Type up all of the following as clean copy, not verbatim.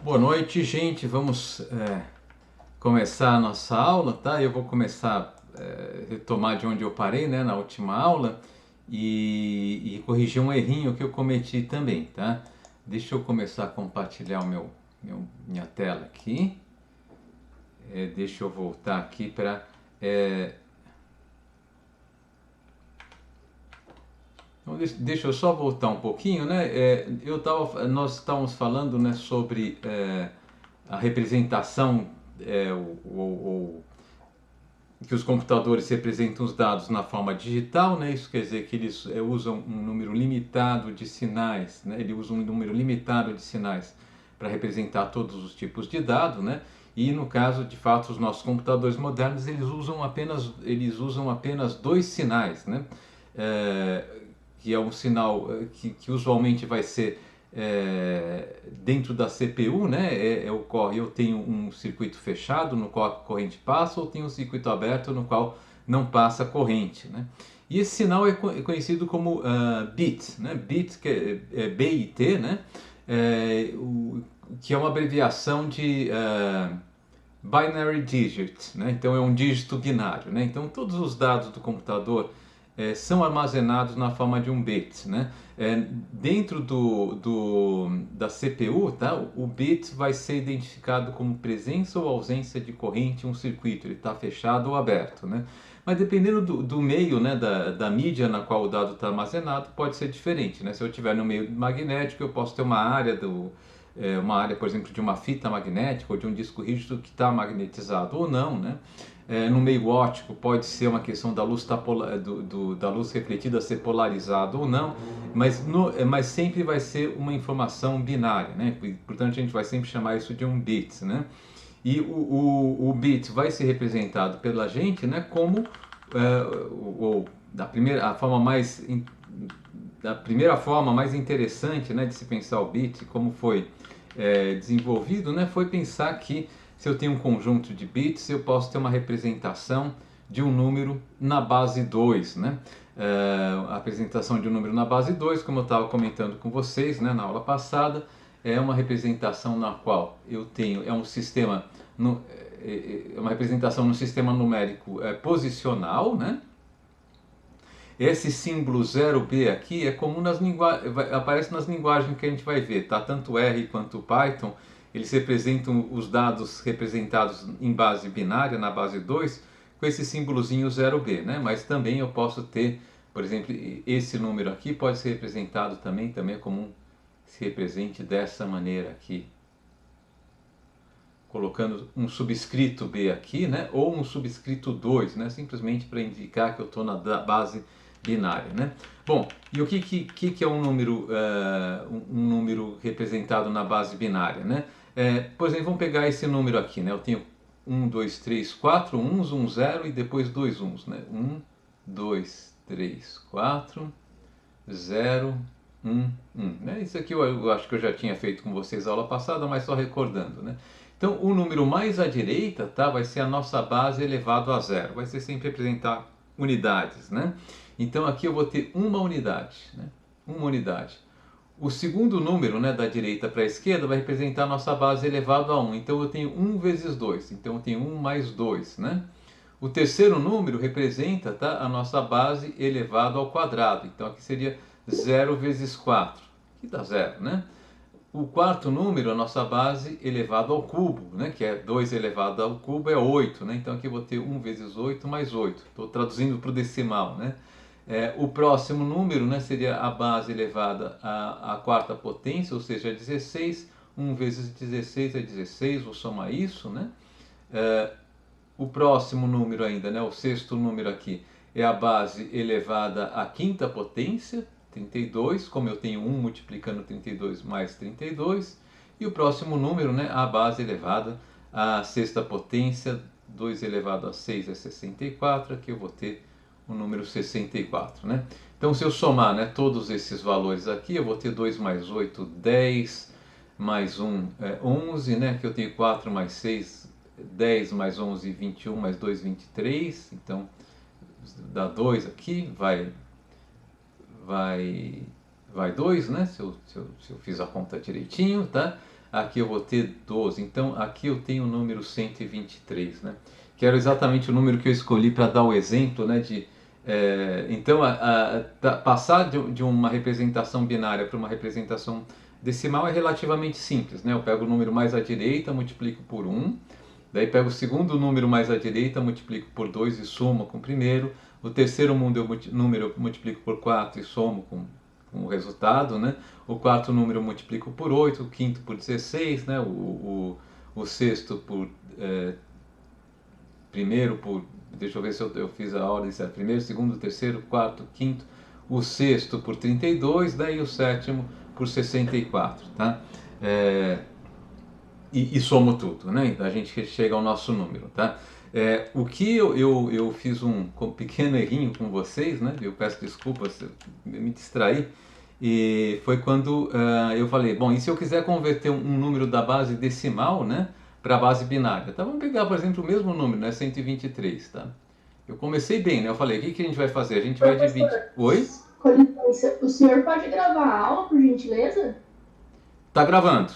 Boa noite, gente. Vamos começar a nossa aula, tá? Eu vou começar a retomar de onde eu parei, né, na última aula e corrigir um errinho que eu cometi também, tá? Deixa eu começar a compartilhar minha tela aqui. Deixa eu voltar aqui para então, deixa eu só voltar um pouquinho, né? Nós estávamos falando, né, sobre a representação, que os computadores representam os dados na forma digital, né? Isso quer dizer que eles usam um número limitado de sinais, né? Ele usa um número limitado de sinais para representar todos os tipos de dados, né? E no caso, de fato, os nossos computadores modernos eles usam apenas dois sinais, né? Que é um sinal que usualmente vai ser dentro da CPU, né? Eu tenho um circuito fechado no qual a corrente passa, ou tenho um circuito aberto no qual não passa corrente, né? E esse sinal é conhecido como bit, né? Bit, que é BIT, né? Que é uma abreviação de binary digit, né? Então é um dígito binário, né? Então todos os dados do computador são armazenados na forma de um bit, né? Dentro da CPU, tá? O bit vai ser identificado como presença ou ausência de corrente em um circuito, ele está fechado ou aberto, né? Mas dependendo do meio, né, da mídia na qual o dado está armazenado, pode ser diferente, né? Se eu estiver no meio magnético, eu posso ter uma área, por exemplo, de uma fita magnética ou de um disco rígido que está magnetizado ou não, né? No meio óptico pode ser uma questão da luz, da luz refletida ser polarizada ou não, mas sempre vai ser uma informação binária, né? Portanto, a gente vai sempre chamar isso de um bit, né? E o bit vai ser representado pela gente, né, como da primeira forma mais interessante, né, de se pensar o bit, como foi desenvolvido, né, foi pensar que se eu tenho um conjunto de bits, eu posso ter uma representação de um número na base 2, né? A apresentação de um número na base 2, como eu estava comentando com vocês, né, na aula passada, é uma representação na qual eu tenho, é um sistema, uma representação no sistema numérico posicional, né? Esse símbolo 0B aqui é comum aparece nas linguagens que a gente vai ver, tá? Tanto R quanto Python, eles representam os dados representados em base binária, na base 2, com esse símbolozinho 0B, né? Mas também eu posso ter, por exemplo, esse número aqui pode ser representado também é comum se represente dessa maneira aqui, colocando um subscrito B aqui, né? Ou um subscrito 2, né? Simplesmente para indicar que eu estou na base binária, né? Bom, e o que é um número representado na base binária, né? Por exemplo, vamos pegar esse número aqui, né? Eu tenho 1, 2, 3, 4 uns, um 0 e depois dois uns, né? 1, 2, 3, 4, 0, 1, 1. Né? Isso aqui eu acho que eu já tinha feito com vocês na aula passada, mas só recordando, né? Então, o número mais à direita, tá, vai ser a nossa base elevado a zero. Vai ser sempre representar unidades, né? Então, aqui eu vou ter uma unidade, né? Uma unidade. O segundo número, né, da direita para a esquerda vai representar a nossa base elevado a 1. Então, eu tenho 1 vezes 2. Então, eu tenho 1 mais 2, né? O terceiro número representa, tá, a nossa base elevado ao quadrado. Então, aqui seria 0 vezes 4, que dá 0, né? O quarto número, a nossa base elevado ao cubo, né? Que é 2 elevado ao cubo é 8, né? Então aqui eu vou ter 1 vezes 8 mais 8. Estou traduzindo para o decimal, né? O próximo número, né, seria a base elevada à quarta potência, ou seja, 16. 1 vezes 16 é 16, vou somar isso, né? O próximo número ainda, né, o sexto número aqui, é a base elevada à quinta potência, 32, como eu tenho 1 multiplicando 32 mais 32, e o próximo número, né, a base elevada à sexta potência, 2 elevado a 6 é 64, aqui eu vou ter o número 64, né? Então, se eu somar, né, todos esses valores aqui, eu vou ter 2 mais 8, 10, mais 1 é 11, né? Aqui eu tenho 4 mais 6, 10 mais 11, 21, mais 2, 23, então dá 2 aqui, vai 2, né? Se eu fiz a conta direitinho, tá? aqui eu vou ter 12. Então aqui eu tenho o número 123, né? Que era exatamente o número que eu escolhi para dar o exemplo, né? Então, passar de uma representação binária para uma representação decimal é relativamente simples, né? Eu pego o número mais à direita, multiplico por 1, daí pego o segundo número mais à direita, multiplico por 2 e somo com o primeiro. O terceiro número eu multiplico por 4 e somo com o resultado, né? O quarto número eu multiplico por 8, o quinto por 16, né? O sexto por primeiro por, deixa eu ver se eu fiz a ordem certa, primeiro, segundo, terceiro, quarto, quinto, o sexto por 32, daí o sétimo por 64, tá? E somo tudo, né? A gente chega ao nosso número, tá? O que eu fiz um pequeno errinho com vocês, né? Eu peço desculpas, eu me distraí. E foi quando eu falei, bom, e se eu quiser converter um número da base decimal, né, para a base binária? Tá, vamos pegar, por exemplo, o mesmo número, né, 123, tá? Eu comecei bem, né? Eu falei, o que a gente vai fazer? A gente vai Professor, dividir... Oi? com licença, o senhor pode gravar a aula, por gentileza? Tá gravando.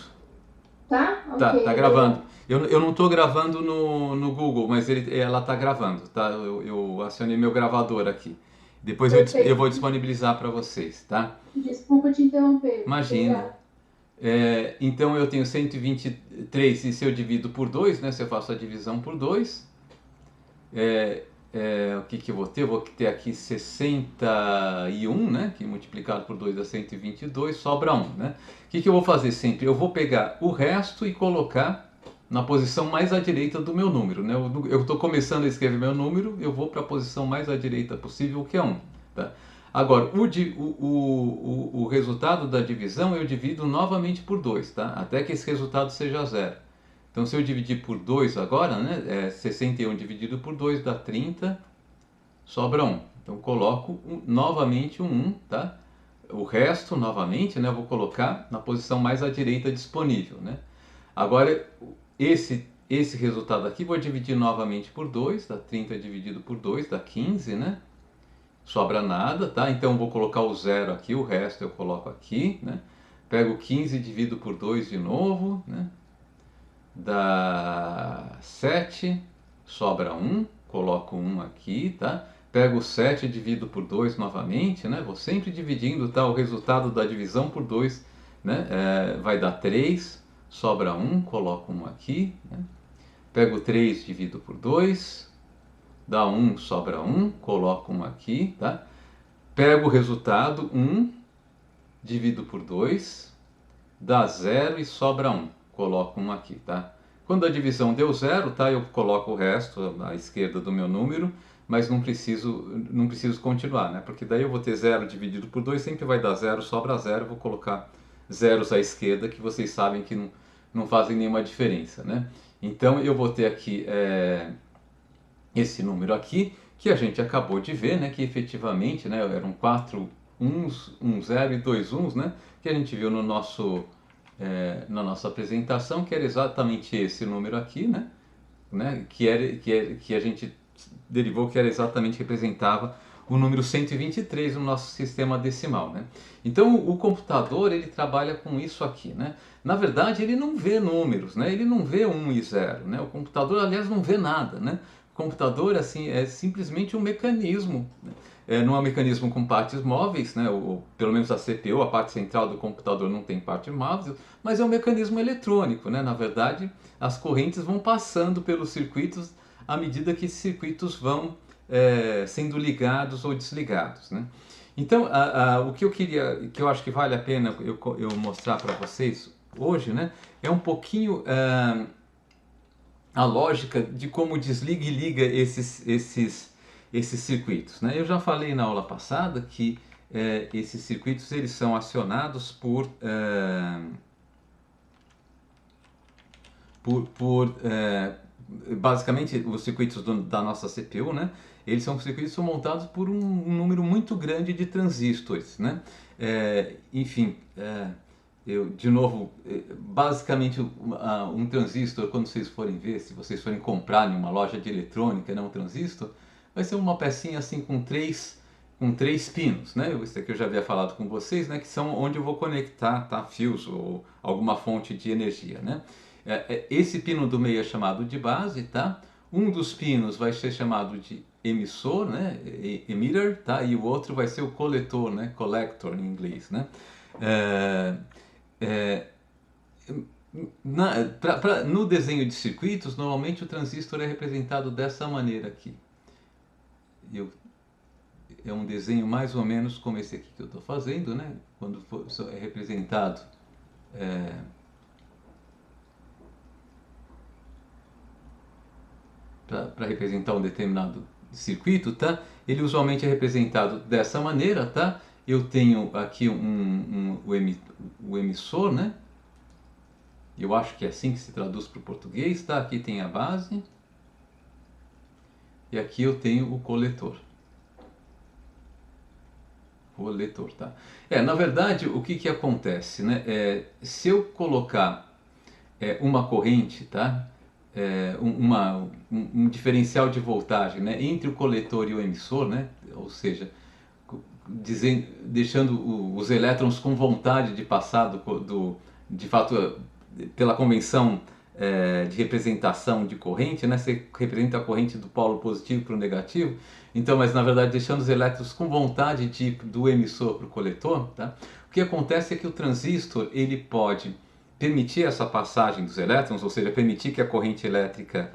Tá? Tá Ok, gravando. obrigado. Eu não estou gravando no Google, mas ela tá gravando, tá? Eu acionei meu gravador aqui. Depois eu Perfeito. vou disponibilizar para vocês, tá? Desculpa te interromper. Imagina. Obrigada. Então eu tenho 123 e se eu divido por 2, né? Se eu faço a divisão por 2, o que eu vou ter? Eu vou ter aqui 61, né? Que multiplicado por 2 dá 122, sobra 1, né? O que eu vou fazer sempre? Eu vou pegar o resto e colocar na posição mais à direita do meu número, né? Eu estou começando a escrever meu número, eu vou para a posição mais à direita possível, que é 1, tá? Agora, o resultado da divisão eu divido novamente por 2, tá? Até que esse resultado seja zero. Então, se eu dividir por 2 agora, né? 61 dividido por 2 dá 30, sobra 1. Então, coloco novamente um 1, tá? O resto, novamente, né? Eu vou colocar na posição mais à direita disponível, né? Agora, esse resultado aqui, vou dividir novamente por 2, dá 30 dividido por 2, dá 15, né? Sobra nada, tá? Então, vou colocar o zero aqui, o resto eu coloco aqui, né? Pego 15 e divido por 2 de novo, né? Dá 7, sobra 1, coloco 1 aqui, tá? Pego 7 e divido por 2 novamente, né? Vou sempre dividindo, tá? O resultado da divisão por 2, né? Vai dar 3, sobra 1, coloco 1 aqui, né? Pego 3, divido por 2, dá 1, sobra 1, coloco 1 aqui, tá? Pego o resultado, 1, divido por 2, dá 0 e sobra 1. Coloco 1 aqui, tá? Quando a divisão deu 0, tá? Eu coloco o resto à esquerda do meu número, mas não preciso continuar, né? Porque daí eu vou ter 0 dividido por 2, sempre vai dar 0, sobra 0, vou colocar zeros à esquerda, que vocês sabem que não fazem nenhuma diferença, né? Então eu vou ter aqui esse número aqui, que a gente acabou de ver, né? Que efetivamente, né, eram 4 uns, um zero e 2 uns, né? Que a gente viu na nossa apresentação, que era exatamente esse número aqui, né? Que a gente derivou que era exatamente representava o número 123 no nosso sistema decimal, né? Então o computador ele trabalha com isso aqui, né? Na verdade ele não vê números, né? Ele não vê 1 e 0, né? O computador aliás não vê nada, né? O computador assim é simplesmente um mecanismo, né? Não é um mecanismo com partes móveis, né? Pelo menos a CPU, a parte central do computador não tem parte móvel, mas é um mecanismo eletrônico, né? Na verdade, as correntes vão passando pelos circuitos à medida que esses circuitos vão sendo ligados ou desligados, né? Então, o que que eu acho que vale a pena eu mostrar para vocês hoje, né? É um pouquinho a lógica de como desliga e liga esses circuitos, né? Eu já falei na aula passada que esses circuitos eles são acionados por basicamente os circuitos da nossa CPU, né? Eles são circuitos que são montados por um número muito grande de transistores, né? Enfim, eu de novo, basicamente um transistor, quando vocês forem ver, se vocês forem comprar em uma loja de eletrônica, né, um transistor, vai ser uma pecinha assim com com 3 pinos, né? Isso aqui eu já havia falado com vocês, né? Que são onde eu vou conectar, tá? Fios ou alguma fonte de energia, né? Esse pino do meio é chamado de base, tá? Um dos pinos vai ser chamado de emissor, né? Emitter, tá? E o outro vai ser o coletor, né? Collector em inglês, né? É, é, no desenho de circuitos, normalmente o transistor é representado dessa maneira aqui. É um desenho mais ou menos como esse aqui que eu estou fazendo, né? Quando é representado para representar um determinado circuito, tá? Ele usualmente é representado dessa maneira, tá? Eu tenho aqui o emissor, né? Eu acho que é assim que se traduz para o português, tá? Aqui tem a base e aqui eu tenho o coletor. Tá? Na verdade, o que acontece, né? Se eu colocar uma corrente, tá? Um diferencial de voltagem, né? Entre o coletor e o emissor, né? Ou seja, deixando os elétrons com vontade de passar de fato, pela convenção de representação de corrente, né? Você representa a corrente do polo positivo para o negativo, então, mas na verdade deixando os elétrons com vontade de ir do emissor para o coletor, tá? O que acontece é que o transistor ele pode permitir essa passagem dos elétrons, ou seja, permitir que a corrente elétrica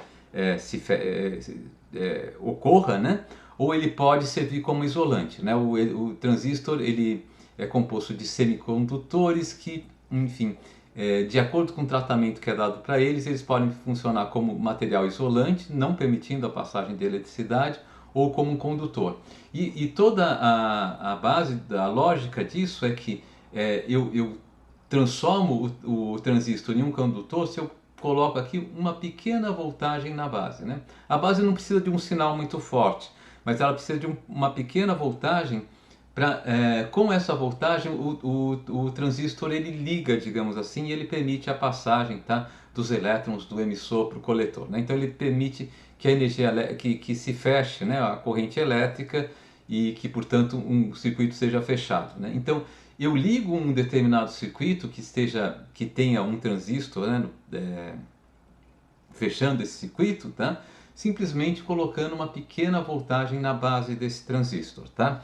ocorra, né? Ou ele pode servir como isolante, né? O transistor ele é composto de semicondutores que, enfim, de acordo com o tratamento que é dado para eles podem funcionar como material isolante, não permitindo a passagem de eletricidade, ou como um condutor. E toda a base da lógica disso é que eu transformo o transistor em um condutor se eu coloco aqui uma pequena voltagem na base, né? A base não precisa de um sinal muito forte, mas ela precisa de uma pequena voltagem. Com essa voltagem o transistor ele liga, digamos assim, e ele permite a passagem, tá, dos elétrons do emissor para o coletor, né? Então ele permite que a energia que se feche, né, a corrente elétrica e que, portanto, um circuito seja fechado, né? Então eu ligo um determinado circuito que tenha um transistor, né, fechando esse circuito, tá? Simplesmente colocando uma pequena voltagem na base desse transistor, tá?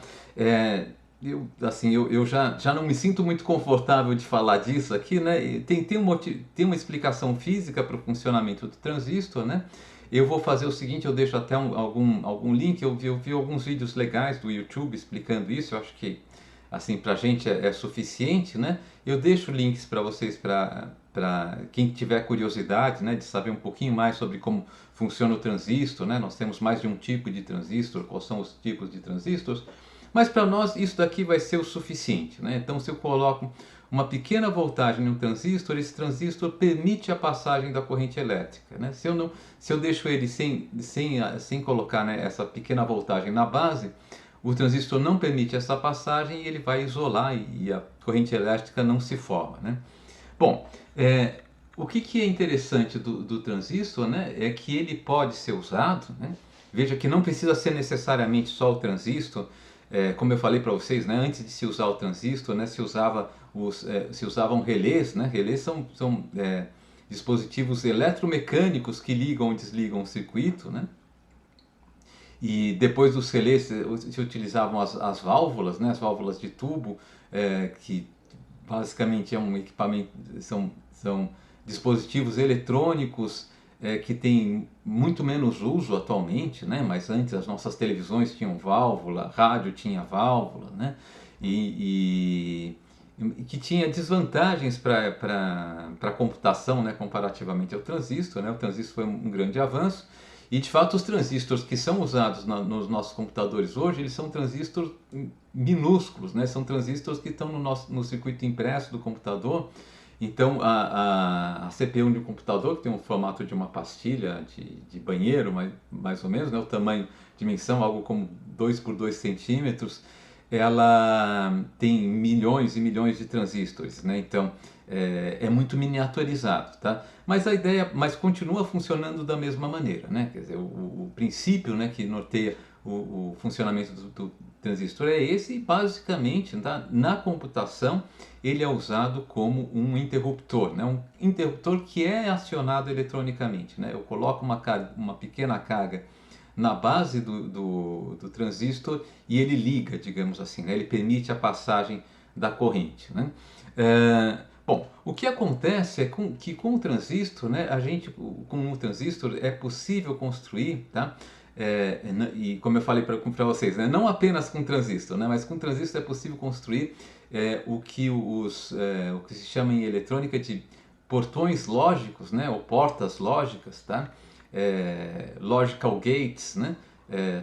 Eu já não me sinto muito confortável de falar disso aqui, né? Tem uma explicação física para o funcionamento do transistor, né? Eu vou fazer o seguinte, eu deixo até algum link, eu vi alguns vídeos legais do YouTube explicando isso, eu acho que assim, pra gente é suficiente, né? Eu deixo links para vocês, para quem tiver curiosidade, né, de saber um pouquinho mais sobre como funciona o transistor, né? Nós temos mais de um tipo de transistor, quais são os tipos de transistores, mas para nós isso daqui vai ser o suficiente, né? Então se eu coloco uma pequena voltagem no transistor, esse transistor permite a passagem da corrente elétrica, né? Se eu deixo ele sem colocar, né, essa pequena voltagem na base, o transistor não permite essa passagem e ele vai isolar e a corrente elétrica não se forma, né? Bom, o que é interessante do transistor, né, é que ele pode ser usado, né? Veja que não precisa ser necessariamente só o transistor, como eu falei para vocês, né, antes de se usar o transistor, né, se usavam relés, né? Relés são dispositivos eletromecânicos que ligam ou desligam o circuito, né? E depois dos relés se utilizavam as válvulas, né, as válvulas de tubo, que basicamente é um equipamento, são dispositivos eletrônicos que têm muito menos uso atualmente, né, mas antes as nossas televisões tinham válvula, rádio tinha válvula, né, e que tinha desvantagens para a computação, né, comparativamente ao transistor, né. O transistor foi um grande avanço. E de fato os transistores que são usados nos nossos computadores hoje, eles são transistores minúsculos, né? São transistores que estão no circuito impresso do computador. Então a CPU de um computador, que tem um formato de uma pastilha de banheiro, mais ou menos, né? O tamanho, dimensão, algo como 2 por 2 centímetros, ela tem milhões e milhões de transistores, né? Então é muito miniaturizado, tá? Mas continua funcionando da mesma maneira, né? Quer dizer, o princípio, né, que norteia o funcionamento do transistor é esse, e basicamente, tá, na computação ele é usado como um interruptor, né? Um interruptor que é acionado eletronicamente, né? Eu coloco uma pequena carga na base do transistor e ele liga, digamos assim, né? Ele permite a passagem da corrente, né? Bom, o que acontece é que com o transistor, né, com o transistor é possível construir, tá? E como eu falei para vocês, né, não apenas com transistor, né, mas com transistor é possível construir o que o que se chama em eletrônica de portões lógicos, né, ou portas lógicas, tá? Logical gates, né?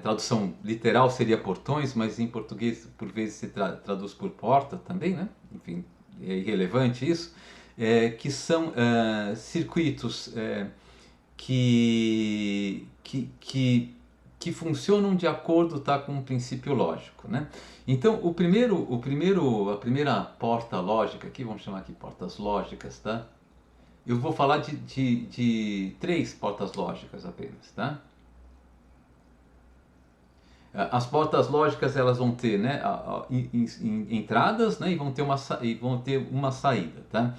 Tradução literal seria portões, mas em português por vezes se traduz por porta também, né? Enfim, é irrelevante isso. Que são circuitos que, que, que, que funcionam de acordo, tá, com um princípio lógico, né? Então, a primeira porta lógica aqui, vamos chamar aqui portas lógicas, tá? Eu vou falar de três portas lógicas apenas, tá? As portas lógicas elas vão ter, né, entradas, né, e vão ter uma saída, tá?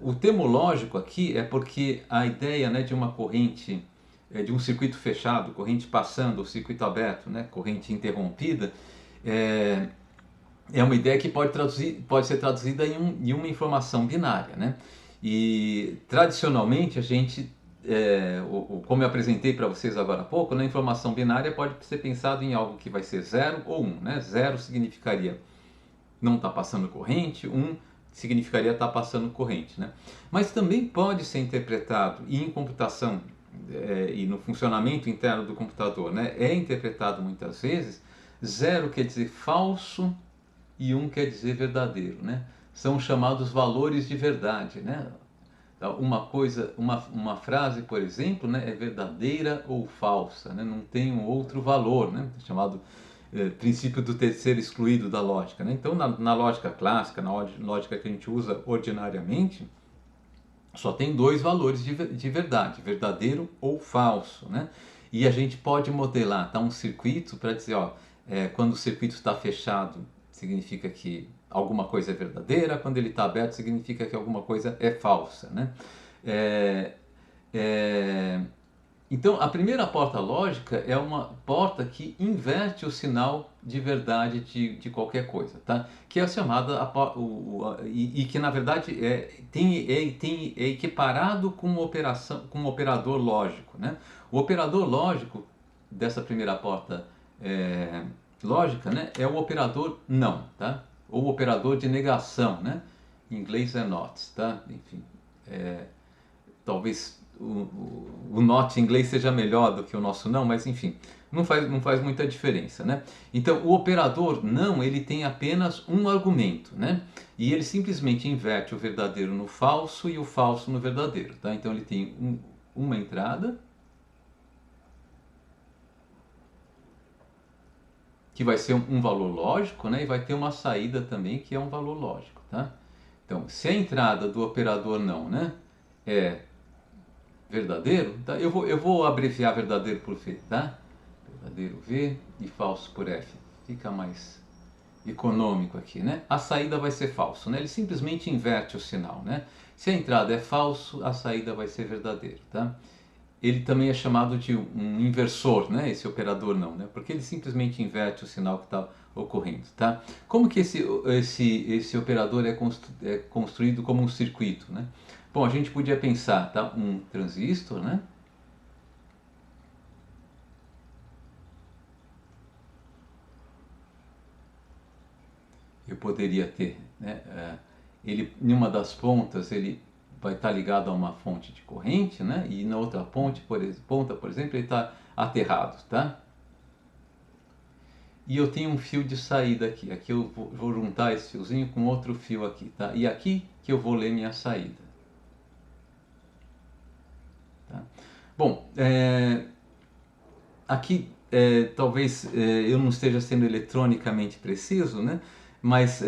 O termo lógico aqui é porque a ideia, né, de uma corrente, de um circuito fechado, corrente passando, ou circuito aberto, né, corrente interrompida, é uma ideia que pode ser traduzida em uma informação binária, né? E tradicionalmente a gente, como eu apresentei para vocês agora há pouco, na informação binária pode ser pensado em algo que vai ser 0 ou 1, né? 0 significaria não está passando corrente, 1 significaria estar passando corrente, né? Mas também pode ser interpretado, e em computação e no funcionamento interno do computador, né, é interpretado muitas vezes, 0 quer dizer falso e 1 quer dizer verdadeiro, né? São chamados valores de verdade, né? Uma frase, por exemplo, né, é verdadeira ou falsa, né? Não tem um outro valor, né? Chamado princípio do terceiro excluído da lógica, né? Então, na lógica clássica, na lógica que a gente usa ordinariamente, só tem dois valores de verdade, verdadeiro ou falso, né? E a gente pode modelar, tá, um circuito para dizer, ó, quando o circuito está fechado, significa que alguma coisa é verdadeira, quando ele está aberto, significa que alguma coisa é falsa, né? Então, a primeira porta lógica é uma porta que inverte o sinal de verdade de qualquer coisa, tá? Que é chamada, e que na verdade é equiparado com com um operador lógico, né? O operador lógico dessa primeira porta lógica, né, é o operador não, tá? Ou o operador de negação, né? Em inglês é not, tá? Enfim, talvez o not em inglês seja melhor do que o nosso não, mas enfim, não faz muita diferença, né? Então, o operador não, ele tem apenas um argumento, né? E ele simplesmente inverte o verdadeiro no falso e o falso no verdadeiro, tá? Então, ele tem uma entrada, que vai ser um valor lógico, né? E vai ter uma saída também, que é um valor lógico, tá? Então, se a entrada do operador não, né, é verdadeiro, tá? Eu vou abreviar verdadeiro por V, tá? Verdadeiro V e falso por F. Fica mais econômico aqui, né? A saída vai ser falso, né? Ele simplesmente inverte o sinal, né? Se a entrada é falso, a saída vai ser verdadeiro, tá? Ele também é chamado de um inversor, né? Esse operador não, né? Porque ele simplesmente inverte o sinal que está ocorrendo, tá? Como que esse operador é construído como um circuito, né? Bom, a gente podia pensar, tá? Um transistor, né? Eu poderia ter, né? Ele, em uma das pontas, ele vai estar ligado a uma fonte de corrente, né? E na outra ponta, por exemplo, ele está aterrado, tá? E eu tenho um fio de saída aqui. Aqui eu vou juntar esse fiozinho com outro fio aqui, tá? E aqui que eu vou ler minha saída. Tá? Bom, aqui talvez eu não esteja sendo eletronicamente preciso, né? Mas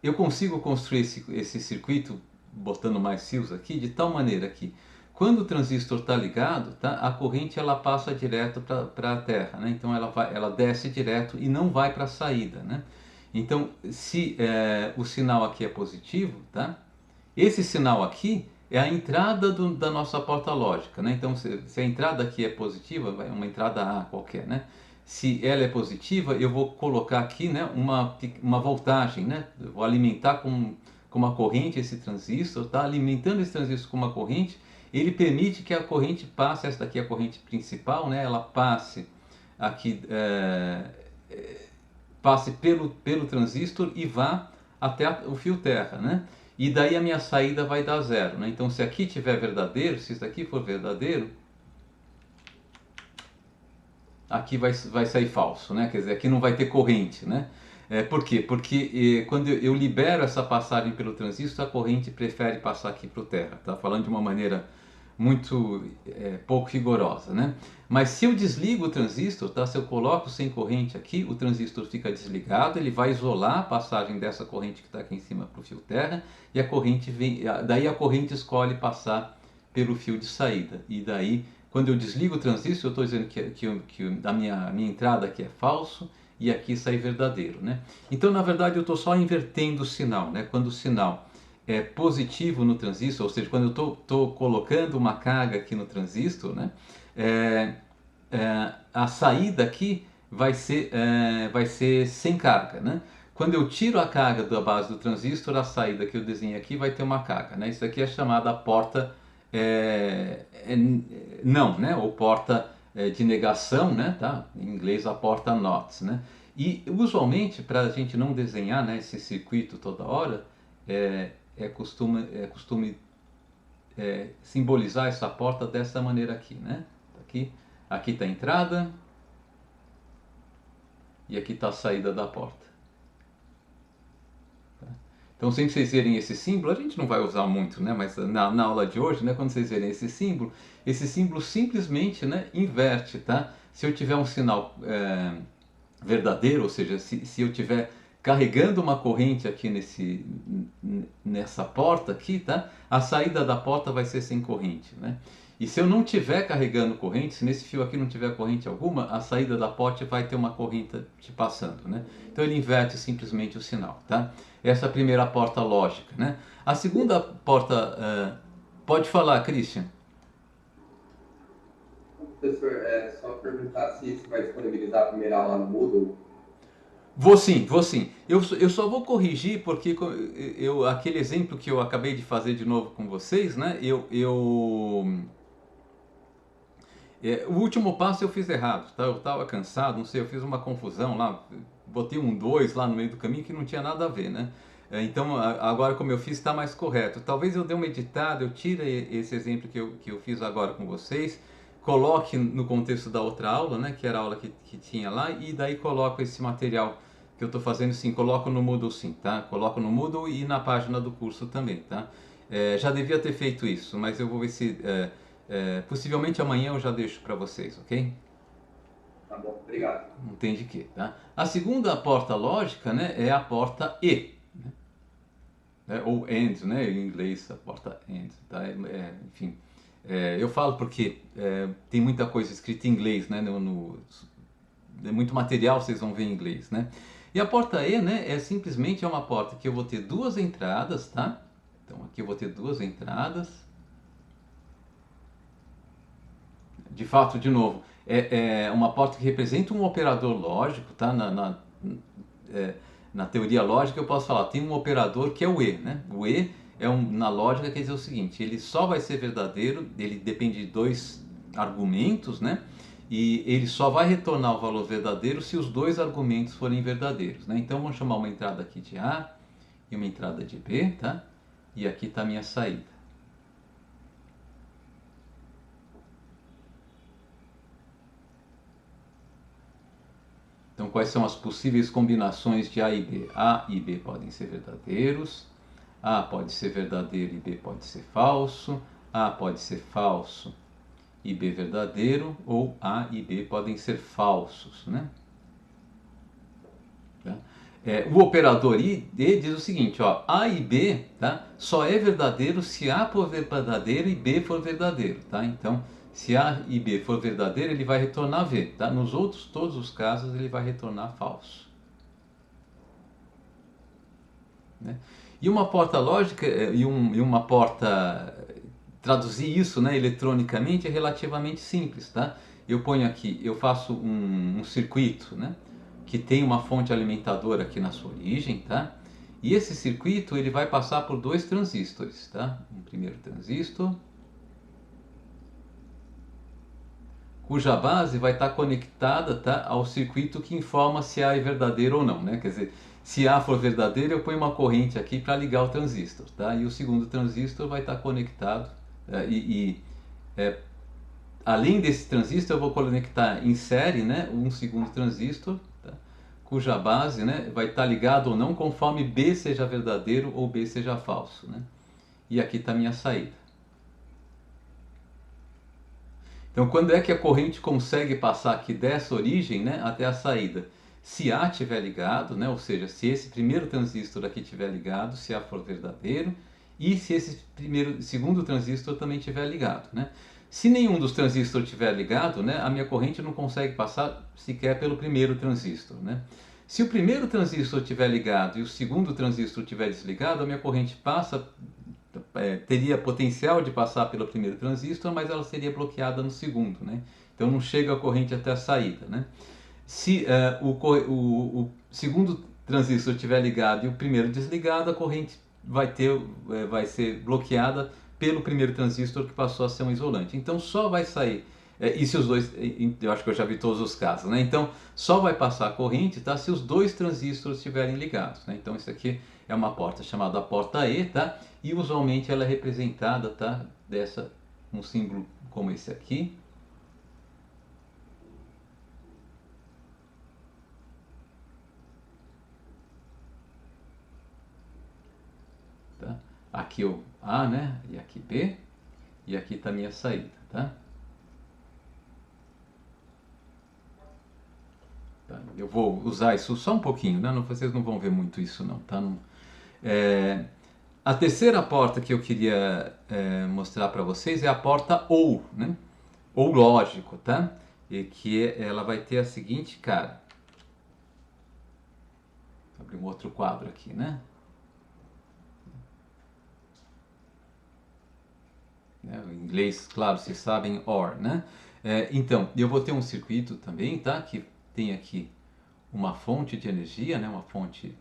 eu consigo construir esse circuito botando mais fios aqui de tal maneira que Quando o transistor está ligado, tá, a corrente ela passa direto para a Terra, né? Então ela desce direto e não vai para a saída, né? Então, se o sinal aqui é positivo, tá? Esse sinal aqui é a entrada da nossa porta lógica, né? Então, se a entrada aqui é positiva, vai uma entrada A qualquer, né? Se ela é positiva, eu vou colocar aqui, né, uma voltagem, né? Eu vou alimentar com uma corrente esse transistor, tá? Alimentando esse transistor com uma corrente, ele permite que a corrente passe, essa daqui é a corrente principal, né? Ela passe aqui, passe pelo transistor e vá até o fio terra, né? E daí a minha saída vai dar zero, né? Então, se aqui tiver verdadeiro, se isso aqui for verdadeiro, aqui vai sair falso, né? Quer dizer, aqui não vai ter corrente, né? Por quê? Porque quando eu libero essa passagem pelo transistor, a corrente prefere passar aqui para o terra. Tá falando de uma maneira muito pouco rigorosa, né? Mas se eu desligo o transistor, tá? Se eu coloco sem corrente aqui, o transistor fica desligado, ele vai isolar a passagem dessa corrente que está aqui em cima para o fio terra e a corrente vem, daí a corrente escolhe passar pelo fio de saída e daí quando eu desligo o transistor, eu estou dizendo que a minha entrada aqui é falso e aqui sai verdadeiro, né? Então, na verdade, eu estou só invertendo o sinal, né? Quando o sinal é positivo no transistor, ou seja, quando eu estou colocando uma carga aqui no transistor, né? A saída aqui vai ser sem carga, né? Quando eu tiro a carga da base do transistor, a saída que eu desenho aqui vai ter uma carga, né? Isso aqui é chamada porta não, né? Ou porta de negação, né? Tá? Em inglês a porta not, né? E usualmente para a gente não desenhar, né, esse circuito toda hora, costume simbolizar essa porta dessa maneira aqui, né? Aqui está a entrada e aqui está a saída da porta. Então, sempre que vocês verem esse símbolo, a gente não vai usar muito, né? Mas na aula de hoje, né, quando vocês verem esse símbolo simplesmente, né, inverte, tá? Se eu tiver um sinal verdadeiro, ou seja, se eu tiver carregando uma corrente aqui nessa porta aqui, tá? A saída da porta vai ser sem corrente, né? E se eu não tiver carregando corrente, se nesse fio aqui não tiver corrente alguma, a saída da porta vai ter uma corrente te passando, né? Então ele inverte simplesmente o sinal, tá? Essa é a primeira porta lógica, né? A segunda porta, pode falar, Christian. Professor, só perguntar se vai disponibilizar a primeira aula no Moodle. Vou sim, vou sim. Eu só vou corrigir porque aquele exemplo que eu acabei de fazer de novo com vocês, né? O último passo eu fiz errado, tá? Eu estava cansado, não sei, eu fiz uma confusão lá, botei um 2 lá no meio do caminho que não tinha nada a ver, né? Então, agora como eu fiz, está mais correto. Talvez eu dê uma editada, eu tire esse exemplo que eu fiz agora com vocês, coloque no contexto da outra aula, né? Que era a aula que tinha lá, e daí coloco esse material que eu estou fazendo, sim, coloco no Moodle sim, tá? Coloco no Moodle e na página do curso também, tá? Já devia ter feito isso, mas eu vou ver se... possivelmente amanhã eu já deixo para vocês, ok? Tá bom, obrigado. Não tem de quê, tá? A segunda porta lógica, né, é a porta E, né? Ou AND, né, em inglês a porta AND, tá? Enfim, eu falo porque tem muita coisa escrita em inglês, né, muito material vocês vão ver em inglês, né? E a porta E, né, simplesmente uma porta que eu vou ter duas entradas, tá? Então aqui eu vou ter duas entradas. De fato, de novo, é uma porta que representa um operador lógico, tá? Na teoria lógica eu posso falar, tem um operador que é o E, né? O E na lógica quer dizer o seguinte, ele só vai ser verdadeiro, ele depende de dois argumentos, né? E ele só vai retornar o valor verdadeiro se os dois argumentos forem verdadeiros, né? Então vamos chamar uma entrada aqui de A e uma entrada de B, tá? E aqui está a minha saída. Então, quais são as possíveis combinações de A e B? A e B podem ser verdadeiros, A pode ser verdadeiro e B pode ser falso, A pode ser falso e B verdadeiro, ou A e B podem ser falsos, né? Tá? O operador I diz o seguinte, ó, A e B, tá, só é verdadeiro se A for verdadeiro e B for verdadeiro, tá? Então, se A e B for verdadeiro, ele vai retornar V, tá? Nos outros, todos os casos, ele vai retornar falso. Né? E uma porta lógica e uma porta, traduzir isso, né, eletronicamente é relativamente simples, tá? Eu ponho aqui, eu faço um circuito, né, que tem uma fonte alimentadora aqui na sua origem, tá? E esse circuito ele vai passar por dois transistores, tá? Um primeiro transistor, cuja base vai estar conectada, tá, ao circuito que informa se A é verdadeiro ou não, né? Quer dizer, se A for verdadeiro, eu ponho uma corrente aqui para ligar o transistor, tá? E o segundo transistor vai estar conectado além desse transistor, eu vou conectar em série, né, um segundo transistor, tá, cuja base, né, vai estar ligado ou não conforme B seja verdadeiro ou B seja falso, né? E aqui está a minha saída. Então, quando é que a corrente consegue passar aqui dessa origem, né, até a saída? Se A estiver ligado, né, ou seja, se esse primeiro transistor aqui estiver ligado, se A for verdadeiro, e se esse segundo transistor também estiver ligado, né? Se nenhum dos transistores estiver ligado, né, a minha corrente não consegue passar sequer pelo primeiro transistor, né? Se o primeiro transistor estiver ligado e o segundo transistor estiver desligado, a minha corrente passa, teria potencial de passar pelo primeiro transistor, mas ela seria bloqueada no segundo, né? Então não chega a corrente até a saída, né? Se o segundo transistor estiver ligado e o primeiro desligado, a corrente vai ser bloqueada pelo primeiro transistor que passou a ser um isolante. Então só vai sair, e se os dois, eu acho que eu já vi todos os casos, né? Então só vai passar a corrente, tá, se os dois transistores estiverem ligados, né? Então isso aqui é uma porta chamada porta E, tá? E usualmente ela é representada, tá, um símbolo como esse aqui. Tá? Aqui o A, né? E aqui B. E aqui está a minha saída, tá? Tá? Eu vou usar isso só um pouquinho, né? Vocês não vão ver muito isso não, tá? A terceira porta que eu queria mostrar para vocês é a porta OU, né? Ou lógico, tá? E que ela vai ter a seguinte cara. Vou abrir um outro quadro aqui, né? Em inglês, claro, vocês sabem OR, né? Então, eu vou ter um circuito também, tá? Que tem aqui uma fonte de energia, né? Uma fonte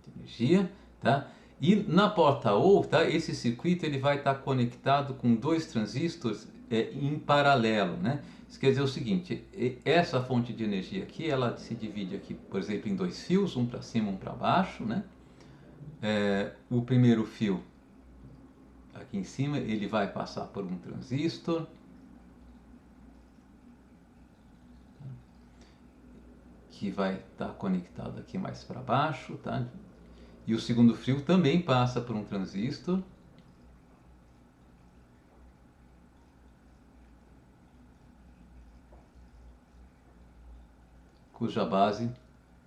de energia, tá? E na porta OU, tá? Esse circuito ele vai estar conectado com dois transistores em paralelo, né? Isso quer dizer o seguinte, essa fonte de energia aqui, ela se divide aqui, por exemplo, em dois fios, um para cima, um para baixo, né? O primeiro fio aqui em cima, ele vai passar por um transistor, que vai estar conectado aqui mais para baixo, tá? E o segundo fio também passa por um transistor, cuja base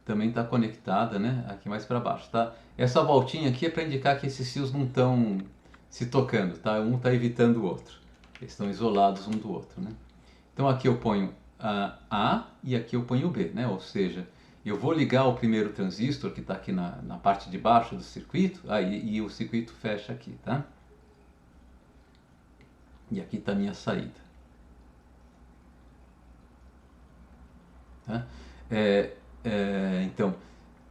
também está conectada, né, aqui mais para baixo, tá? Essa voltinha aqui é para indicar que esses fios não estão se tocando, tá? Um está evitando o outro. Eles estão isolados um do outro, né? Então aqui eu ponho A e aqui eu ponho B, né? Ou seja, eu vou ligar o primeiro transistor que está aqui na parte de baixo do circuito, e o circuito fecha aqui, tá? E aqui está a minha saída. Tá? Então,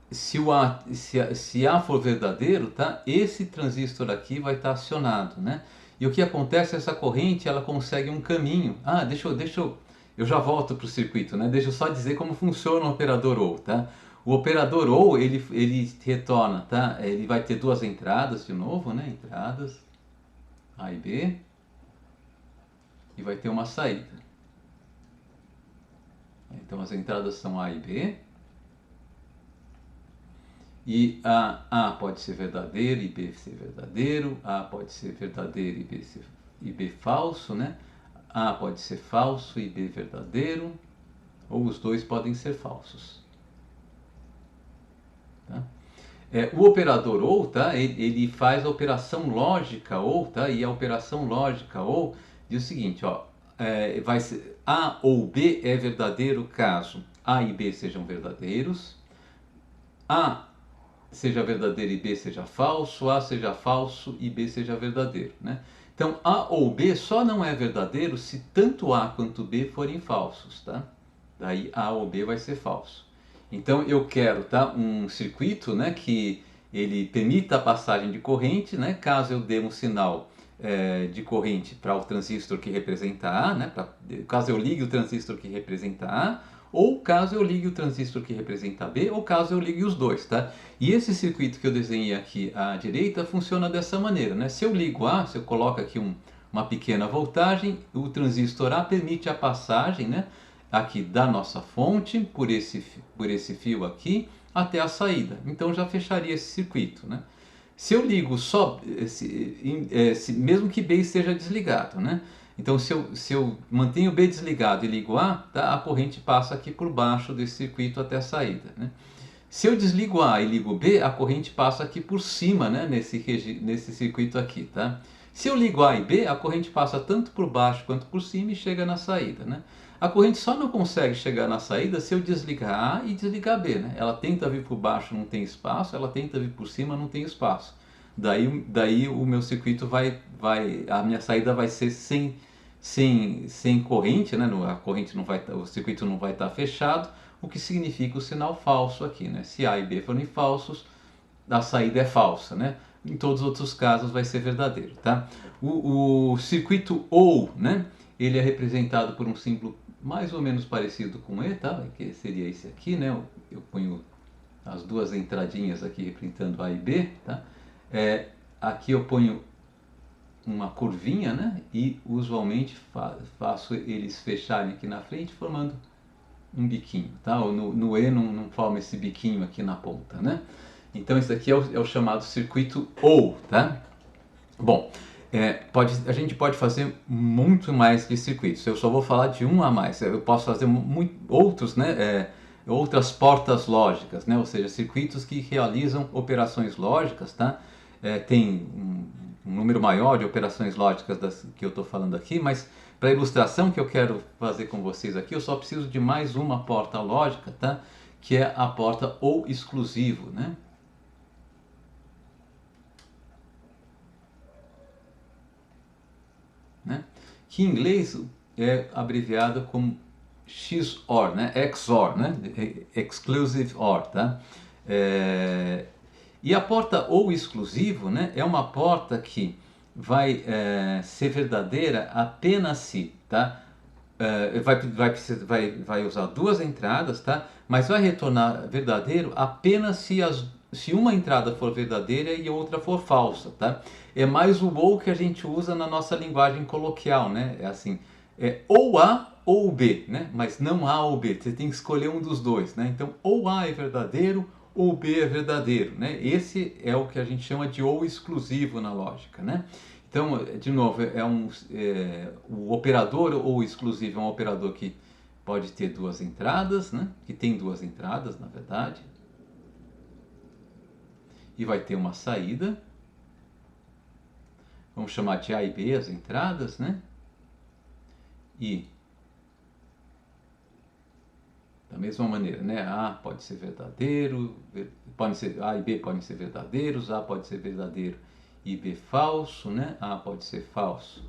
se A for verdadeiro, tá? Esse transistor aqui vai estar acionado, né? E o que acontece é essa corrente, ela consegue um caminho. Eu já volto para o circuito, né? Deixa eu só dizer como funciona o operador OU, tá? O operador OU, ele retorna, tá? Ele vai ter duas entradas de novo, né? Entradas A e B, e vai ter uma saída. Então as entradas são A e B. E A pode ser verdadeiro e B ser verdadeiro, A pode ser verdadeiro e B falso, né? A pode ser falso e B verdadeiro, ou os dois podem ser falsos. O operador OU, tá? Ele faz a operação lógica OU, tá? E a operação lógica OU diz o seguinte, ó, vai ser A ou B é verdadeiro caso A e B sejam verdadeiros, A seja verdadeiro e B seja falso, A seja falso e B seja verdadeiro, né? Então, A ou B só não é verdadeiro se tanto A quanto B forem falsos, tá? Daí A ou B vai ser falso. Então, eu quero, tá, um circuito, né, que ele permita a passagem de corrente, né, caso eu dê um sinal de corrente para o transistor que representa A, né, caso eu ligue o transistor que representa A, ou caso eu ligue o transistor que representa B, ou caso eu ligue os dois, tá? E esse circuito que eu desenhei aqui à direita funciona dessa maneira, né? Se eu ligo A, se eu coloco aqui uma pequena voltagem, o transistor A permite a passagem, né, aqui da nossa fonte por esse fio aqui até a saída. Então já fecharia esse circuito, né? Se eu ligo só, mesmo que B esteja desligado, né? Então, se eu mantenho B desligado e ligo A, tá? A corrente passa aqui por baixo desse circuito até a saída, né? Se eu desligo A e ligo B, a corrente passa aqui por cima, né? Nesse circuito aqui, tá? Se eu ligo A e B, a corrente passa tanto por baixo quanto por cima e chega na saída, né? A corrente só não consegue chegar na saída se eu desligar A e desligar B, né? Ela tenta vir por baixo, não tem espaço, ela tenta vir por cima, não tem espaço. Daí o meu circuito a minha saída vai ser sem corrente, né? A corrente não vai, o circuito não vai estar fechado, o que significa o sinal falso aqui, né? Se A e B forem falsos, a saída é falsa, né? Em todos os outros casos vai ser verdadeiro, tá? O circuito OU, né? Ele é representado por um símbolo mais ou menos parecido com E, tá? Que seria esse aqui, né? Eu ponho as duas entradinhas aqui representando A e B, tá? Aqui eu ponho uma curvinha, né? E usualmente faço eles fecharem aqui na frente formando um biquinho, tá? No E não forma esse biquinho aqui na ponta, né? Então esse aqui é o chamado circuito OU, tá? Bom, a gente pode fazer muito mais de circuitos. Eu só vou falar de um a mais. Eu posso fazer outros, né? Outras portas lógicas, né? Ou seja, circuitos que realizam operações lógicas, tá? Tem um número maior de operações lógicas das que eu estou falando aqui, mas para a ilustração que eu quero fazer com vocês aqui, eu só preciso de mais uma porta lógica, tá? Que é a porta OU exclusivo, né? Que em inglês é abreviado como XOR, né? XOR, né? Exclusive OR, tá? E a porta OU exclusivo, né? É uma porta que vai ser verdadeira apenas se, tá? Vai usar duas entradas, tá? Mas vai retornar verdadeiro apenas se uma entrada for verdadeira e outra for falsa, tá? É mais o ou que a gente usa na nossa linguagem coloquial, né? É assim, ou A ou B, né? Mas não A ou B, você tem que escolher um dos dois, né? Então, ou A é verdadeiro ou B é verdadeiro, né? Esse é o que a gente chama de ou exclusivo na lógica, né? Então, de novo, o operador ou exclusivo é um operador que pode ter duas entradas, né? Que tem duas entradas, na verdade. E vai ter uma saída. Vamos chamar de A e B as entradas, né? E da mesma maneira, né? A pode ser verdadeiro, A e B podem ser verdadeiros, A pode ser verdadeiro e B falso, né? A pode ser falso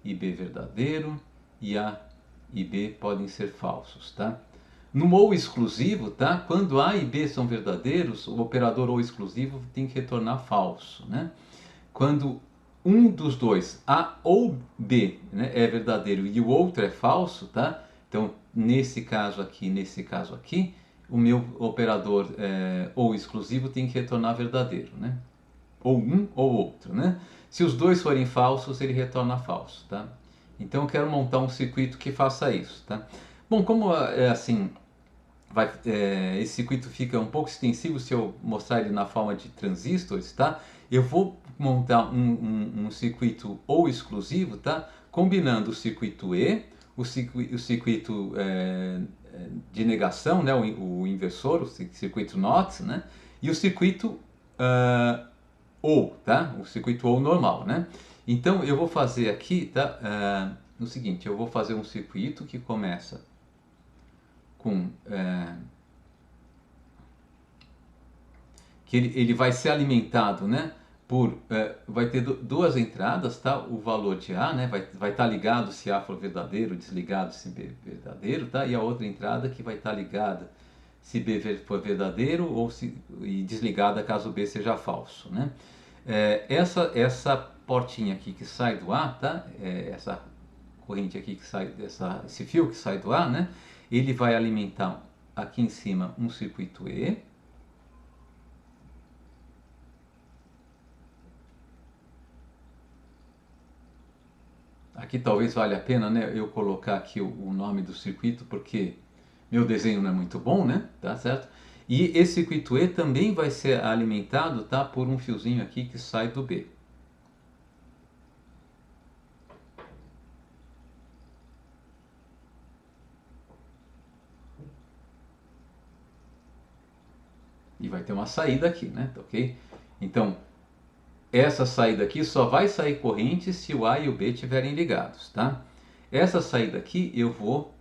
e B verdadeiro, e A e B podem ser falsos, tá? No OU exclusivo, tá? Quando A e B são verdadeiros, o operador OU exclusivo tem que retornar falso, né? Quando um dos dois, A ou B, né, é verdadeiro e o outro é falso, tá? Então, nesse caso aqui, o meu operador OU exclusivo tem que retornar verdadeiro, né? Ou um ou outro, né? Se os dois forem falsos, ele retorna falso, tá? Então eu quero montar um circuito que faça isso, tá? Bom, como assim, esse circuito fica um pouco extensivo se eu mostrar ele na forma de transistores, tá? Eu vou montar um circuito OU exclusivo, tá? Combinando o circuito E, o circuito de negação, né? O inversor, o circuito NOT, né? E o circuito ou, tá? O circuito ou normal, né? Então eu vou fazer aqui, tá? O seguinte, eu vou fazer um circuito que começa com que ele vai ser alimentado, né? Vai ter duas entradas, tá? O valor de A, né? Vai estar ligado se A for verdadeiro, desligado se B verdadeiro, tá? E a outra entrada que vai estar ligada se B for verdadeiro e desligada caso B seja falso, né? Essa portinha aqui que sai do A, tá? Essa corrente aqui que sai esse fio que sai do A, né? Ele vai alimentar aqui em cima um circuito E. Aqui talvez valha a pena, né, eu colocar aqui o nome do circuito, porque meu desenho não é muito bom, né? Tá certo? E esse circuito E também vai ser alimentado, tá, por um fiozinho aqui que sai do B. E vai ter uma saída aqui, né? Ok? Então, essa saída aqui só vai sair corrente se o A e o B estiverem ligados, tá? Essa saída aqui eu vou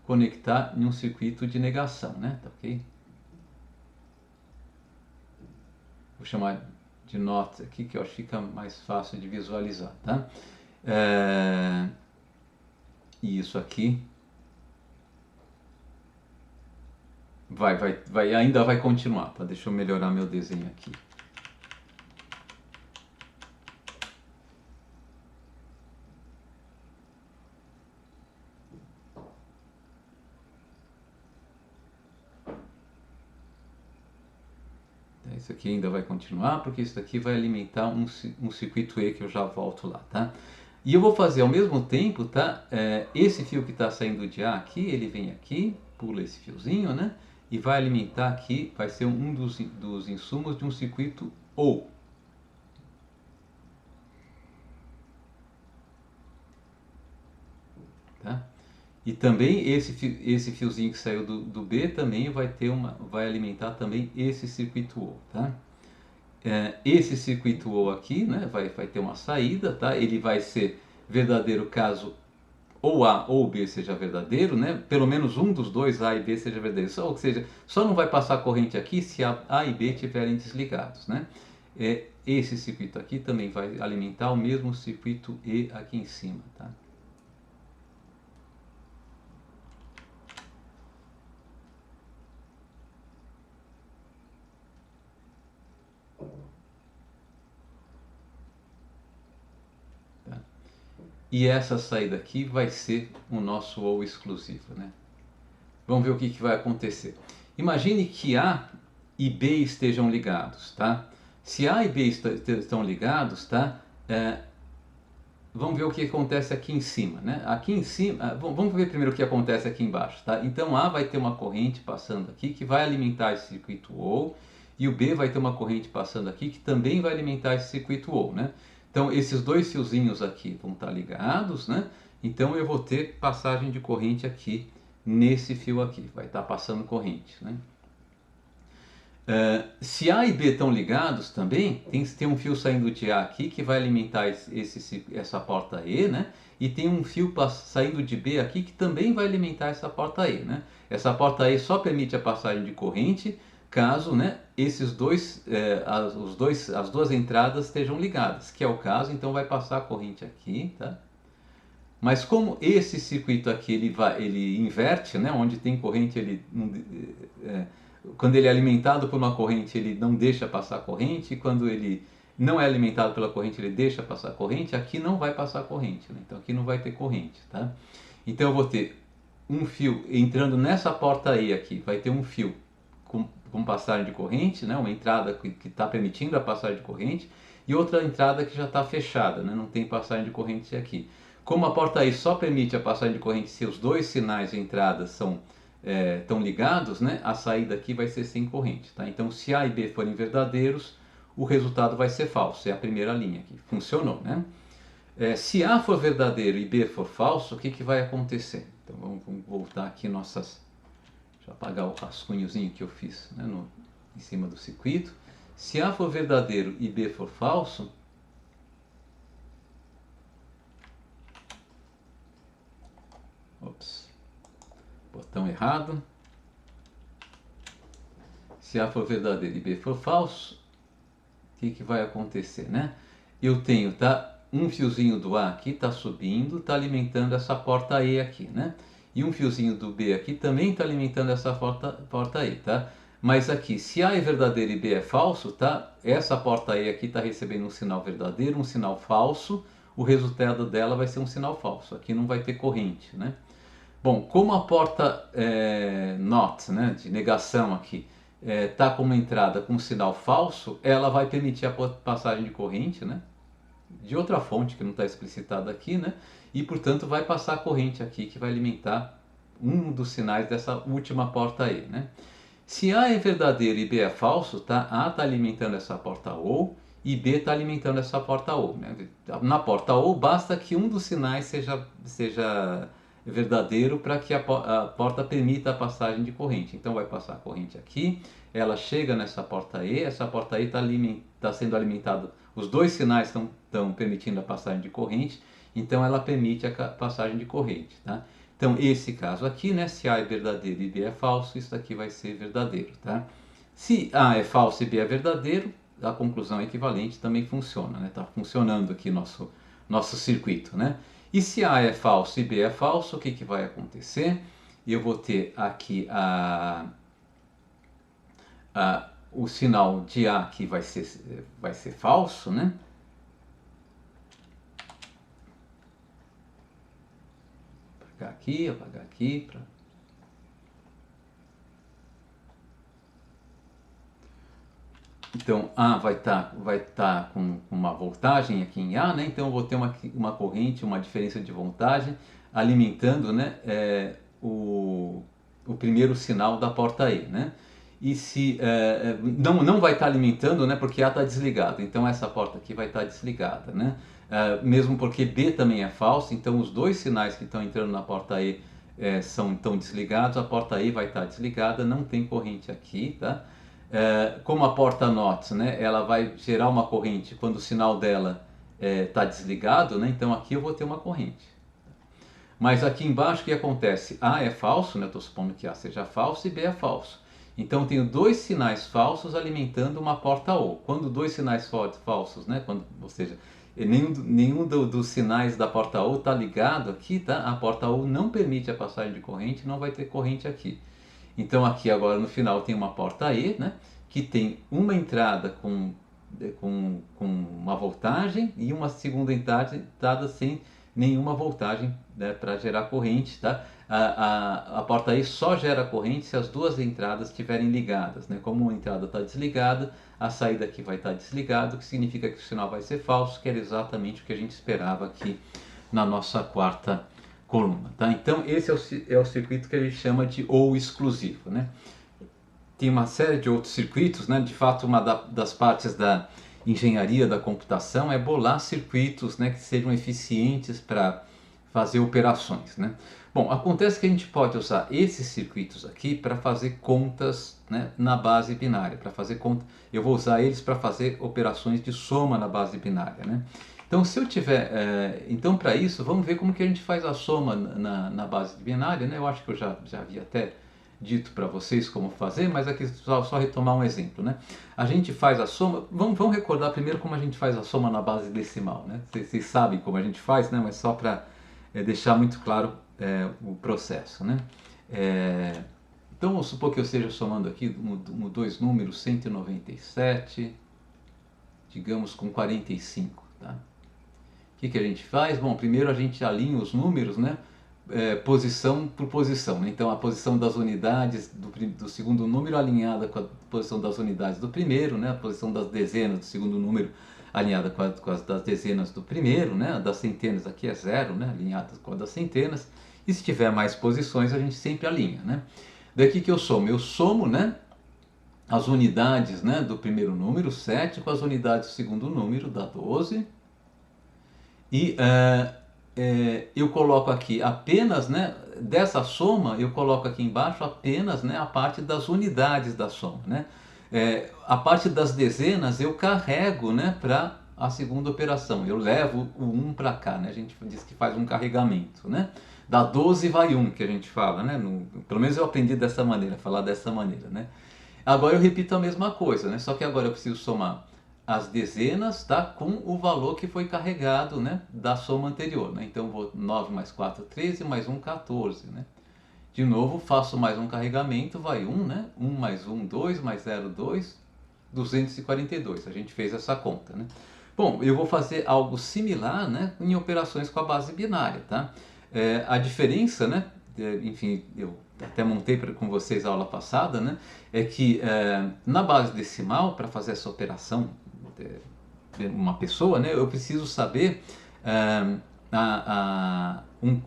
conectar em um circuito de negação, né? Tá ok? Vou chamar de NOT aqui, que eu acho que fica mais fácil de visualizar, tá? E isso aqui ainda vai continuar, tá? Deixa eu melhorar meu desenho aqui. Isso aqui ainda vai continuar, porque isso daqui vai alimentar um circuito E que eu já volto lá, tá? E eu vou fazer ao mesmo tempo, tá? Esse fio que está saindo de A aqui, ele vem aqui, pula esse fiozinho, né? E vai alimentar aqui, vai ser um dos insumos de um circuito OU. Tá? E também esse fiozinho que saiu do B também vai alimentar também esse circuito OU, tá? Esse circuito OU aqui, né, vai ter uma saída, tá? Ele vai ser verdadeiro caso ou A ou B seja verdadeiro, né? Pelo menos um dos dois, A e B, seja verdadeiro. Ou seja, só não vai passar corrente aqui se A e B estiverem desligados, né? Esse circuito aqui também vai alimentar o mesmo circuito E aqui em cima, tá? E essa saída aqui vai ser o nosso OU exclusivo, né? Vamos ver o que vai acontecer. Imagine que A e B estejam ligados, tá? Se A e B estão ligados, tá? Vamos ver o que acontece aqui em cima, né? Aqui em cima, vamos ver primeiro o que acontece aqui embaixo, tá? Então A vai ter uma corrente passando aqui que vai alimentar esse circuito OU, e o B vai ter uma corrente passando aqui que também vai alimentar esse circuito OU, né? Então esses dois fiozinhos aqui vão estar ligados, né? Então eu vou ter passagem de corrente aqui nesse fio aqui, vai estar passando corrente, né? Se A e B estão ligados também, tem um fio saindo de A aqui que vai alimentar essa porta E, né? E tem um fio saindo de B aqui que também vai alimentar essa porta E, né? Essa porta E só permite a passagem de corrente caso, né, as duas entradas estejam ligadas, que é o caso. Então vai passar a corrente aqui, tá? Mas como esse circuito aqui ele inverte, né? Onde tem corrente, quando ele é alimentado por uma corrente, ele não deixa passar corrente, e quando ele não é alimentado pela corrente, ele deixa passar corrente. Aqui não vai passar corrente, né? Então aqui não vai ter corrente, tá? Então eu vou ter um fio entrando nessa porta E aqui, vai ter um fio com passagem de corrente, né? Uma entrada que está permitindo a passagem de corrente, e outra entrada que já está fechada, né? Não tem passagem de corrente aqui. Como a porta E só permite a passagem de corrente se os dois sinais de entrada estão ligados, né? A saída aqui vai ser sem corrente, tá? Então, se A e B forem verdadeiros, o resultado vai ser falso. É a primeira linha aqui. Funcionou, né? Se A for verdadeiro e B for falso, o que vai acontecer? Então, vamos voltar aqui nossas... Deixa eu apagar o rascunhozinho que eu fiz, né, em cima do circuito. Se A for verdadeiro e B for falso, ops, botão errado. Se A for verdadeiro e B for falso, o que vai acontecer, né? Eu tenho, tá, um fiozinho do A aqui está subindo, está alimentando essa porta E aqui, né? E um fiozinho do B aqui também está alimentando essa porta E, tá? Mas aqui, se A é verdadeiro e B é falso, tá? Essa porta E aqui está recebendo um sinal verdadeiro, um sinal falso. O resultado dela vai ser um sinal falso. Aqui não vai ter corrente, né? Bom, como a porta NOT, né, de negação aqui, está com uma entrada com um sinal falso, ela vai permitir a passagem de corrente, né, de outra fonte que não está explicitada aqui, né, e portanto vai passar a corrente aqui que vai alimentar um dos sinais dessa última porta E, né. Se A é verdadeiro e B é falso, tá? A está alimentando essa porta OU e B está alimentando essa porta OU, né? Na porta OU basta que um dos sinais seja verdadeiro para que a porta permita a passagem de corrente. Então vai passar a corrente aqui, ela chega nessa porta E, essa porta E está sendo alimentada, os dois sinais estão permitindo a passagem de corrente, então ela permite a passagem de corrente, tá? Então esse caso aqui, né, se A é verdadeiro e B é falso, isso aqui vai ser verdadeiro, tá? Se A é falso e B é verdadeiro, a conclusão equivalente também funciona, né? Tá funcionando aqui nosso circuito, né? E se A é falso e B é falso, o que vai acontecer? Eu vou ter aqui o sinal de A que vai ser falso, né? Apagar aqui. Então A vai tá com uma voltagem aqui em A, né? Então eu vou ter uma corrente, uma diferença de voltagem alimentando, né, o primeiro sinal da porta E, né? E se não vai estar alimentando, né, porque A está desligado, então essa porta aqui vai estar desligada, né? Mesmo porque B também é falso, então os dois sinais que estão entrando na porta E estão desligados, a porta E vai estar desligada, não tem corrente aqui, tá? Como a porta NOT, né, ela vai gerar uma corrente quando o sinal dela está desligado, né, então aqui eu vou ter uma corrente. Mas aqui embaixo o que acontece? A é falso, né, estou supondo que A seja falso e B é falso. Então eu tenho dois sinais falsos alimentando uma porta OU. Quando dois sinais falsos, né, ou seja, nenhum dos sinais da porta OU está ligado aqui, tá? A porta OU não permite a passagem de corrente, não vai ter corrente aqui. Então aqui agora no final tem uma porta E, né, que tem uma entrada com uma voltagem e uma segunda entrada sem nenhuma voltagem, né, para gerar corrente, tá? A porta E só gera corrente se as duas entradas estiverem ligadas, né? Como uma entrada está desligada, a saída aqui vai estar desligada, o que significa que o sinal vai ser falso, que era exatamente o que a gente esperava aqui na nossa quarta coluna, tá? Então esse é o circuito que a gente chama de OU exclusivo, né? Tem uma série de outros circuitos, né? De fato, uma das partes da engenharia da computação é bolar circuitos, né, que sejam eficientes para fazer operações, né? Bom, acontece que a gente pode usar esses circuitos aqui para fazer contas, né, na base binária, para fazer conta. Eu vou usar eles para fazer operações de soma na base binária, né? Então, se eu tiver, então para isso, vamos ver como que a gente faz a soma na base binária, né? Eu acho que eu já havia até dito para vocês como fazer, mas aqui só retomar um exemplo, né? A gente faz a soma, vamos recordar primeiro como a gente faz a soma na base decimal, né? Vocês sabem como a gente faz, né? Mas só para deixar muito claro o processo, né? Então, vamos supor que eu esteja somando aqui dois números, 197, digamos com 45, tá? O que a gente faz? Bom, primeiro a gente alinha os números, né? Posição por posição, né? Então a posição das unidades do segundo número alinhada com a posição das unidades do primeiro, né? A posição das dezenas do segundo número alinhada com as das dezenas do primeiro, né? Das centenas aqui é zero, né? Alinhada com a das centenas. E se tiver mais posições a gente sempre alinha, né? Daqui que eu somo? Eu somo, né, as unidades, né, do primeiro número, 7, com as unidades do segundo número, dá 12. E eu coloco aqui apenas, né, dessa soma, eu coloco aqui embaixo apenas, né, a parte das unidades da soma, né? A parte das dezenas eu carrego, né, para a segunda operação. Eu levo o 1 para cá, né? A gente diz que faz um carregamento, né? Da 12 vai 1, que a gente fala, né? Pelo menos eu aprendi dessa maneira, falar dessa maneira, né? Agora eu repito a mesma coisa, né? Só que agora eu preciso somar as dezenas, tá? Com o valor que foi carregado, né? Da soma anterior, né? Então eu vou 9 mais 4, 13, mais 1, 14, né? De novo, faço mais um carregamento, vai 1, né? 1 mais 1, 2, mais 0, 2, 242. A gente fez essa conta, né? Bom, eu vou fazer algo similar, né, em operações com a base binária, tá? A diferença, né, enfim, eu até montei com vocês a aula passada, né, é que na base decimal, para fazer essa operação, uma pessoa, né, eu preciso saber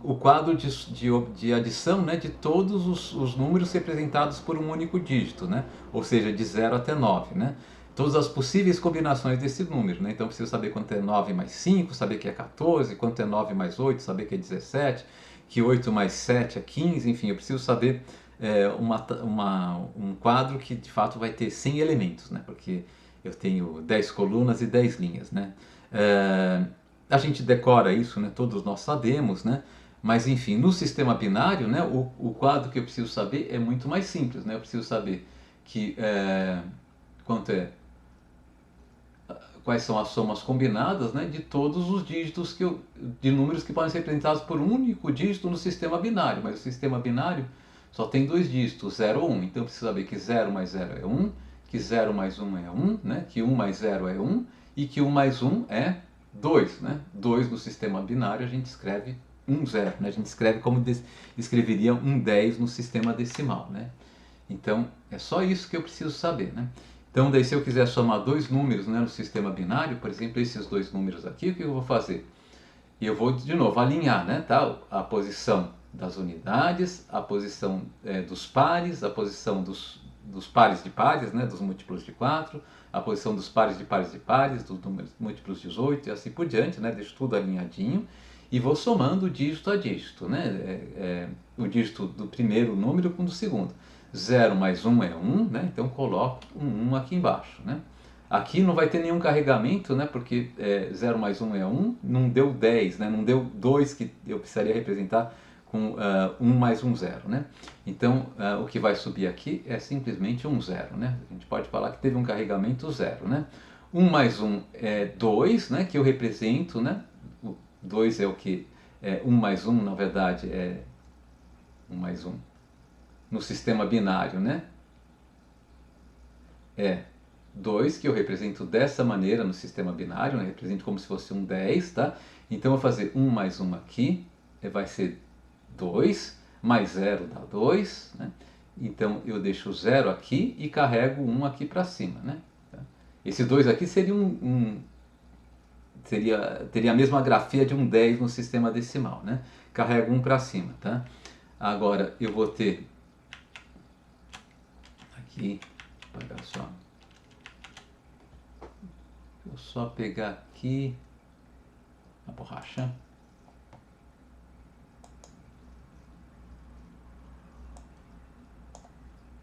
o quadro de adição, né, de todos os números representados por um único dígito, né, ou seja, de 0 até 9, né? Todas as possíveis combinações desse número, né? Então eu preciso saber quanto é 9 mais 5, saber que é 14, quanto é 9 mais 8, saber que é 17, que 8 mais 7 é 15, enfim, eu preciso saber um quadro que de fato vai ter 100 elementos, né? Porque eu tenho 10 colunas e 10 linhas, né? A gente decora isso, né? Todos nós sabemos, né? Mas enfim, no sistema binário, né? O quadro que eu preciso saber é muito mais simples, né? Eu preciso saber que quanto é quais são as somas combinadas, né, de todos os dígitos de números que podem ser representados por um único dígito no sistema binário, mas o sistema binário só tem dois dígitos, 0 ou 1, então eu preciso saber que 0 mais 0 é 1, que 0 mais 1 é 1, né, que 1 mais 0 é 1 e que 1 mais 1 é 2, né, 2 no sistema binário a gente escreve 1, 0, né, a gente escreve como escreveria um 10 no sistema decimal, né, então é só isso que eu preciso saber, né. Então, daí, se eu quiser somar dois números, né, no sistema binário, por exemplo, esses dois números aqui, o que eu vou fazer? Eu vou, de novo, alinhar, né, tá? A posição das unidades, a posição dos pares, a posição dos pares de pares, né, dos múltiplos de 4, a posição dos pares de pares de pares, dos números múltiplos de 18 e assim por diante, né, deixo tudo alinhadinho e vou somando dígito a dígito, né, o dígito do primeiro número com o do segundo. 0 mais 1 é 1, né? Então coloco um 1 aqui embaixo, né? Aqui não vai ter nenhum carregamento, né? Porque 0 mais 1 é 1, não deu 10, né? Não deu 2 que eu precisaria representar com 1 mais 1, 0, né? Então o que vai subir aqui é simplesmente um 0, né? A gente pode falar que teve um carregamento 0, né? 1 mais 1 é 2, né? Que eu represento, né? O 2 é o que? 1 mais 1, na verdade, é 1 mais 1. No sistema binário, né? É 2, que eu represento dessa maneira no sistema binário, né? Represento como se fosse um 10, tá? Então eu vou fazer 1 mais 1 aqui, vai ser 2, mais 0 dá 2, né? Então eu deixo o 0 aqui e carrego 1 aqui para cima, né? Esse 2 aqui seria teria a mesma grafia de um 10 no sistema decimal, né? Carrego 1 para cima, tá? Agora eu vou ter aqui, vou só pegar aqui a borracha.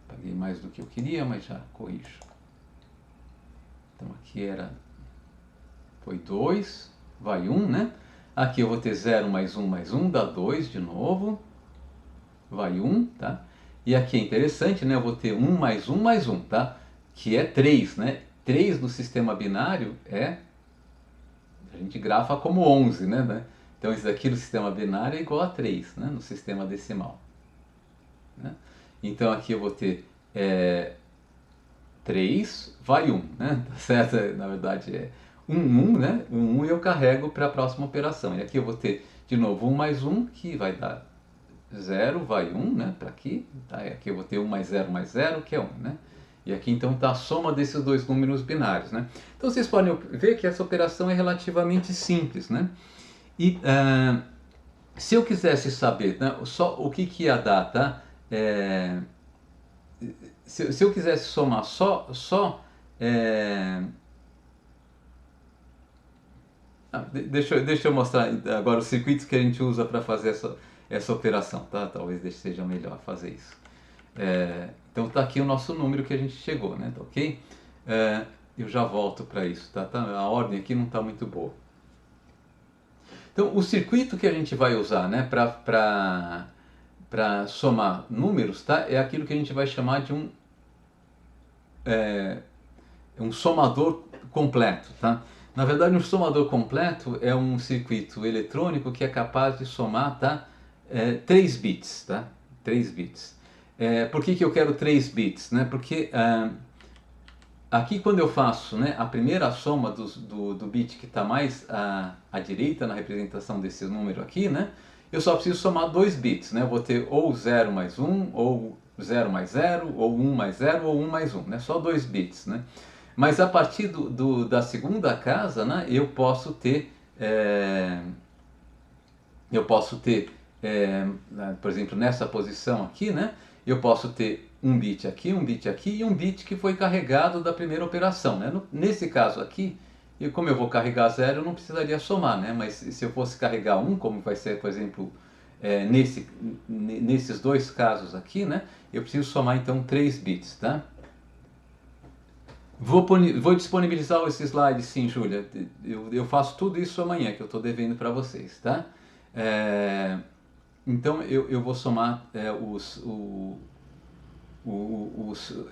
Paguei mais do que eu queria, mas já corrijo. Então aqui foi 2, vai 1, né? Aqui eu vou ter 0 mais 1, dá 2 de novo, vai 1, tá? E aqui é interessante, né? Eu vou ter 1 mais 1 mais 1, tá? Que é 3, né? 3 no sistema binário a gente grafa como 11, né? Então isso daqui no sistema binário é igual a 3, né? No sistema decimal, né? Então aqui eu vou ter 3, vai 1, né? Tá certo? Na verdade é 1, né? 1 eu carrego para a próxima operação. E aqui eu vou ter de novo 1 mais 1, que vai dar 0, vai 1, né, para aqui, tá? E aqui eu vou ter 1 mais 0, que é 1, né? E aqui então está a soma desses dois números binários, né? Então vocês podem ver que essa operação é relativamente simples, né? E se eu quisesse saber, né, só o que ia dar, tá? Se eu quisesse somar deixa eu mostrar agora os circuitos que a gente usa para fazer essa operação, tá? Talvez seja melhor fazer isso. Então está aqui o nosso número que a gente chegou, né? Tá ok? Eu já volto para isso, tá? A ordem aqui não está muito boa. Então o circuito que a gente vai usar, né, para somar números, tá? É aquilo que a gente vai chamar de um somador completo, tá? Na verdade, um somador completo é um circuito eletrônico que é capaz de somar, tá? 3 bits, tá? 3 bits. Por que eu quero 3 bits, né? Porque aqui quando eu faço, né, a primeira soma do bit que está mais à direita na representação desse número aqui, né? Eu só preciso somar 2 bits, né? Eu vou ter ou 0 mais 1, ou 0 mais 0, ou 1 mais 0, ou 1 mais 1, né? Só 2 bits, né? Mas a partir da segunda casa, né, eu posso ter, por exemplo, nessa posição aqui, né, eu posso ter um bit aqui e um bit que foi carregado da primeira operação, né? Nesse caso aqui, como eu vou carregar 0, eu não precisaria somar, né? Mas se eu fosse carregar 1, como vai ser, por exemplo, nesses dois casos aqui, né, eu preciso somar então 3 bits, tá? Vou disponibilizar esse slide, sim, Júlia. Eu faço tudo isso amanhã, que eu estou devendo para vocês, tá? Então eu vou somar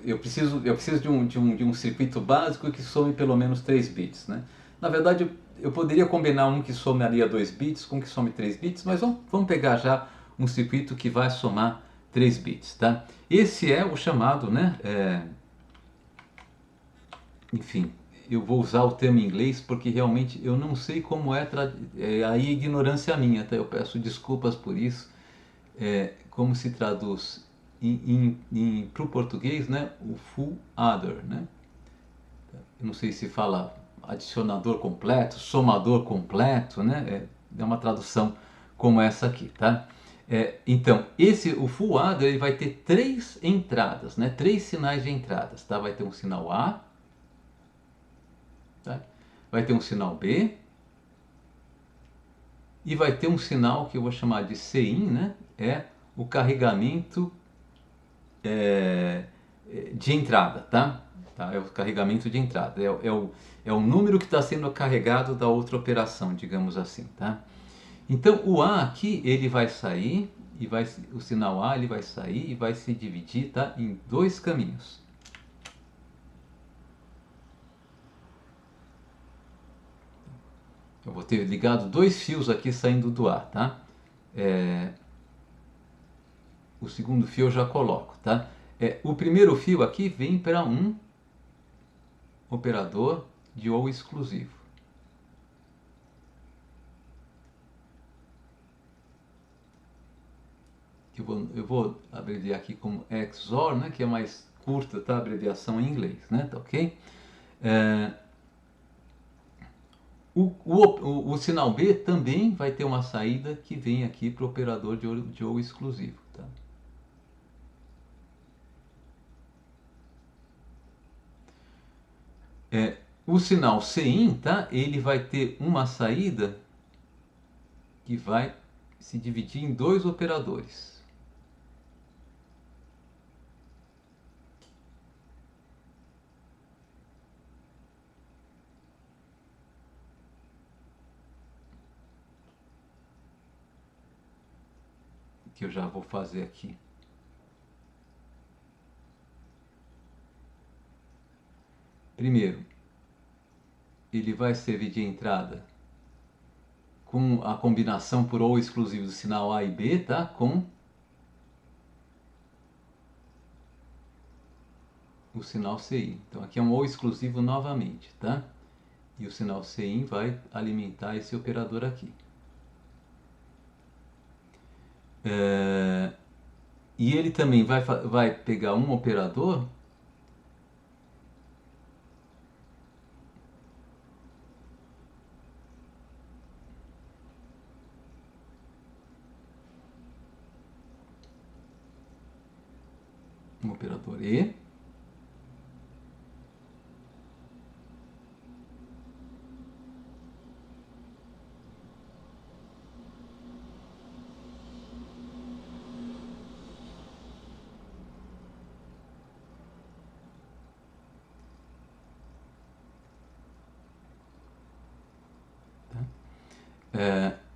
eu preciso de um circuito básico que some pelo menos 3 bits, né? Na verdade, eu poderia combinar um que somaria 2 bits com um que some 3 bits, mas vamos pegar já um circuito que vai somar 3 bits, tá? Esse é o chamado, né? Enfim, eu vou usar o termo em inglês porque realmente eu não sei como aí ignorância minha, tá? Eu peço desculpas por isso. Como se traduz para o português, né? O full adder, né? Eu não sei se fala adicionador completo, somador completo, né? É uma tradução como essa aqui, tá? Então, o full adder ele vai ter 3 entradas, né? 3 sinais de entradas, tá? Vai ter um sinal A, tá? Vai ter um sinal B e vai ter um sinal que eu vou chamar de CIN, né? É o carregamento de entrada, tá? É o carregamento de entrada, é o número que está sendo carregado da outra operação, digamos assim, tá? Então o A aqui ele vai sair o sinal A ele vai sair e vai se dividir, tá? Em 2 caminhos. Eu vou ter ligado 2 fios aqui saindo do A, tá? O segundo fio eu já coloco, tá? O primeiro fio aqui vem para um operador de OU exclusivo. Eu vou abreviar aqui como XOR, né? Que é mais curta, tá? A abreviação em inglês, né? Tá ok? O sinal B também vai ter uma saída que vem aqui para o operador de OU exclusivo, tá? O sinal CIN, tá? Ele vai ter uma saída que vai se dividir em 2 operadores. Que eu já vou fazer aqui. Primeiro, ele vai servir de entrada com a combinação por OU exclusivo do sinal A e B, tá? Com o sinal CIN. Então aqui é um OU exclusivo novamente, tá? E o sinal CIN vai alimentar esse operador aqui. E ele também vai pegar um operador E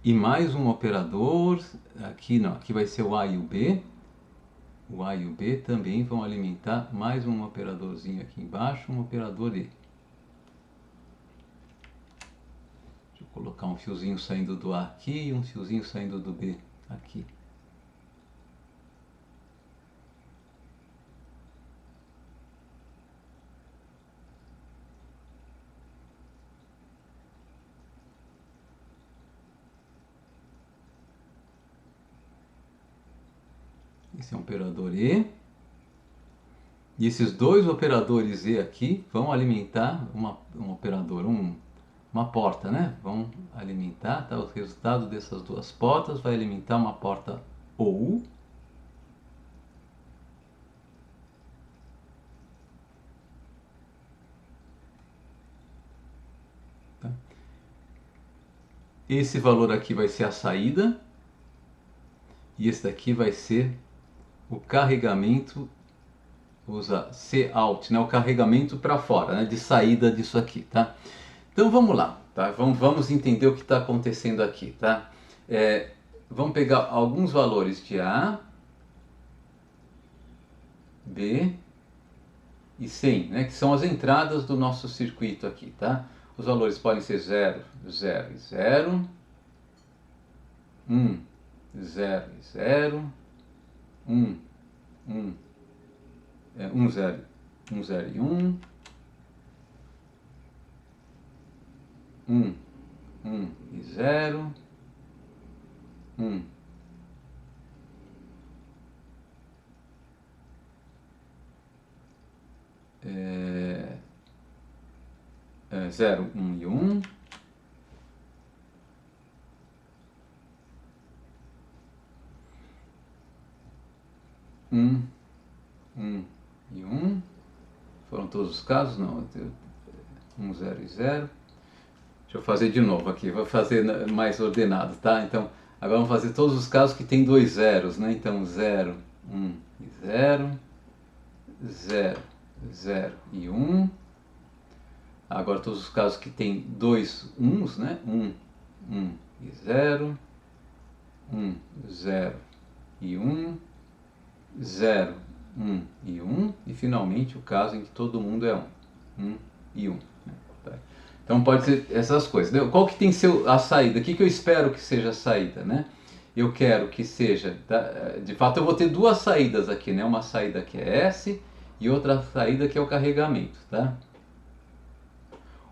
e mais um operador, aqui não, aqui vai ser o A e o B. O A e o B também vão alimentar mais um operadorzinho aqui embaixo, um operador E. Deixa eu colocar um fiozinho saindo do A aqui e um fiozinho saindo do B aqui. Esse é um operador E. E esses dois operadores E aqui vão alimentar um operador, uma porta, né? Vão alimentar, tá? O resultado dessas duas portas vai alimentar uma porta OU. Tá? Esse valor aqui vai ser a saída. E esse daqui vai ser o carregamento, usa Cout, né? O carregamento para fora, né? De saída disso aqui, tá? Então vamos lá, tá? Vamos entender o que está acontecendo aqui, tá? Vamos pegar alguns valores de A, B e 100, né? Que são as entradas do nosso circuito aqui, tá? Os valores podem ser 0, 0 e 0, 1, 0 e 0, 1, 0 e 1, 1 e 0, 1. 0, 1 e 1. 1 e 1. Foram todos os casos? Não. 1, 0 e 0. Deixa eu fazer de novo aqui. Vou fazer mais ordenado, tá? Então, agora vamos fazer todos os casos que tem dois zeros, né? Então, 0, 1 e 0. 0, 0 e 1. Agora, todos os casos que tem dois 1s, né? 1, 1 e 0. 1, 0 e 1. 0, 1 e 1, e finalmente o caso em que todo mundo é 1 e 1. Né? Tá. Então pode ser essas coisas. Qual que tem que ser a saída? O que eu espero que seja a saída? Né? Eu quero que seja, de fato eu vou ter duas saídas aqui, né? Uma saída que é S e outra saída que é o carregamento. Tá?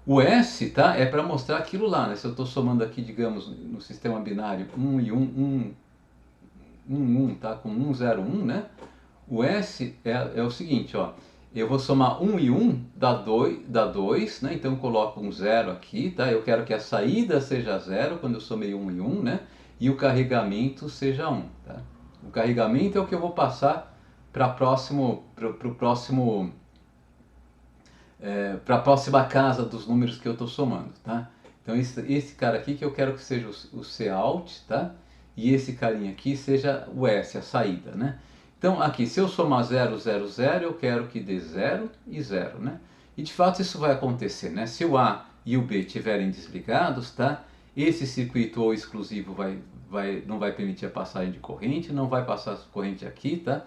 O S, tá, é para mostrar aquilo lá, né? Se eu estou somando aqui, digamos, no sistema binário 1 e 1, 1, tá? Com 1, 0, 1, né? O S é o seguinte, ó. Eu vou somar 1 e 1, dá 2, né? Então eu coloco um 0 aqui, tá? Eu quero que a saída seja 0 quando eu somei 1 e 1, né? E o carregamento seja 1, tá? O carregamento é o que eu vou passar para a próxima casa dos números que eu estou somando, tá? Então esse cara aqui que eu quero que seja o Cout, tá? E esse carinha aqui seja o S, a saída, né? Então aqui, se eu somar 0, 0, 0, eu quero que dê 0 e 0, né? E de fato isso vai acontecer, né? Se o A e o B estiverem desligados, tá? Esse circuito ou exclusivo não vai permitir a passagem de corrente, não vai passar corrente aqui, tá?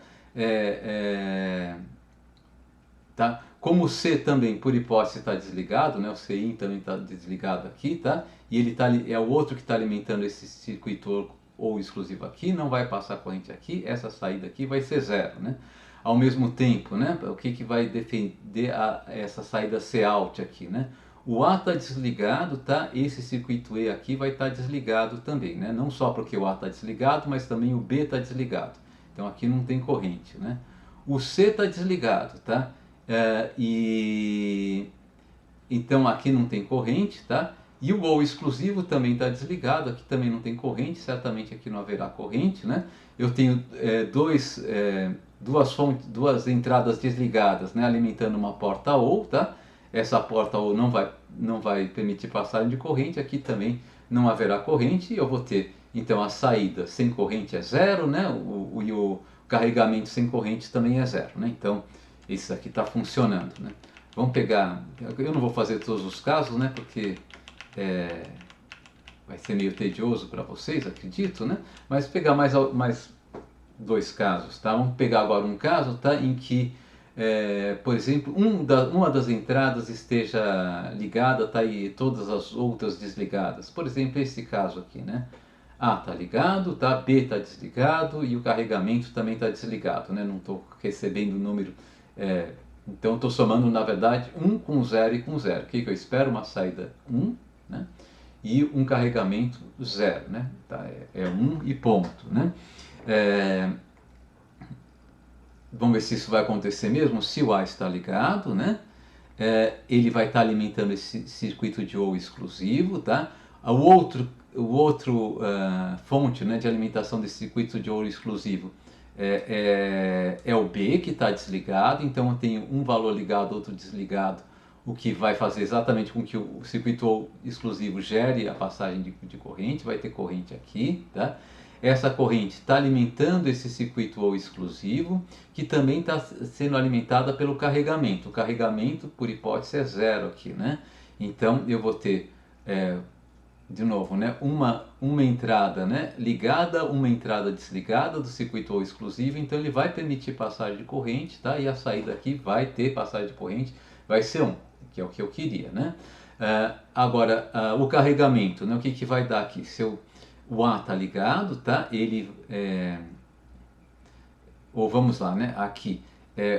Tá? Como o C também, por hipótese, está desligado, né? O CIN também está desligado aqui, tá? E ele é o outro que está alimentando esse circuito ou exclusivo aqui, não vai passar corrente aqui, essa saída aqui vai ser 0, né? Ao mesmo tempo, né? O que vai defender essa saída Cout aqui, né? O A está desligado, tá? Esse circuito E aqui vai estar desligado também, né? Não só porque o A está desligado, mas também o B está desligado. Então aqui não tem corrente, né? O C está desligado, tá? Então aqui não tem corrente, tá? E o ou exclusivo também está desligado, aqui também não tem corrente, certamente aqui não haverá corrente, né? Eu tenho duas entradas desligadas, né? Alimentando uma porta ou, tá? Essa porta ou não vai permitir passagem de corrente, aqui também não haverá corrente, e eu vou ter, então, a saída sem corrente é 0, né? E o carregamento sem corrente também é 0, né? Então, isso aqui está funcionando, né? Vamos pegar, eu não vou fazer todos os casos, né? Porque vai ser meio tedioso para vocês, acredito, né? Mas pegar mais dois casos, tá? Vamos pegar agora um caso, tá? Em que, por exemplo, uma das entradas esteja ligada, tá? E todas as outras desligadas. Por exemplo, esse caso aqui, né? A está ligado, tá? B está desligado e o carregamento também está desligado, né? Não estou recebendo o número, então estou somando na verdade 1 com 0 e com 0. O que eu espero? Uma saída 1, né? E um carregamento 0, né? Tá? É 1 e ponto, né? Vamos ver se isso vai acontecer mesmo. Se o A está ligado, né? Ele vai estar alimentando esse circuito de OU exclusivo, tá? O outro fonte, né, de alimentação desse circuito de OU exclusivo é o B, que está desligado. Então eu tenho um valor ligado, outro desligado, o que vai fazer exatamente com que o circuito OU exclusivo gere a passagem de corrente. Vai ter corrente aqui, tá? Essa corrente está alimentando esse circuito OU exclusivo, que também está sendo alimentada pelo carregamento. O carregamento, por hipótese, é 0 aqui, né? Então eu vou ter, de novo, né, uma entrada, né, ligada, uma entrada desligada do circuito OU exclusivo. Então ele vai permitir passagem de corrente, tá? E a saída aqui vai ter passagem de corrente, vai ser 1, que é o que eu queria, né? Agora, o carregamento, né, o que vai dar aqui? O A está ligado, tá? Ou vamos lá, né? Aqui,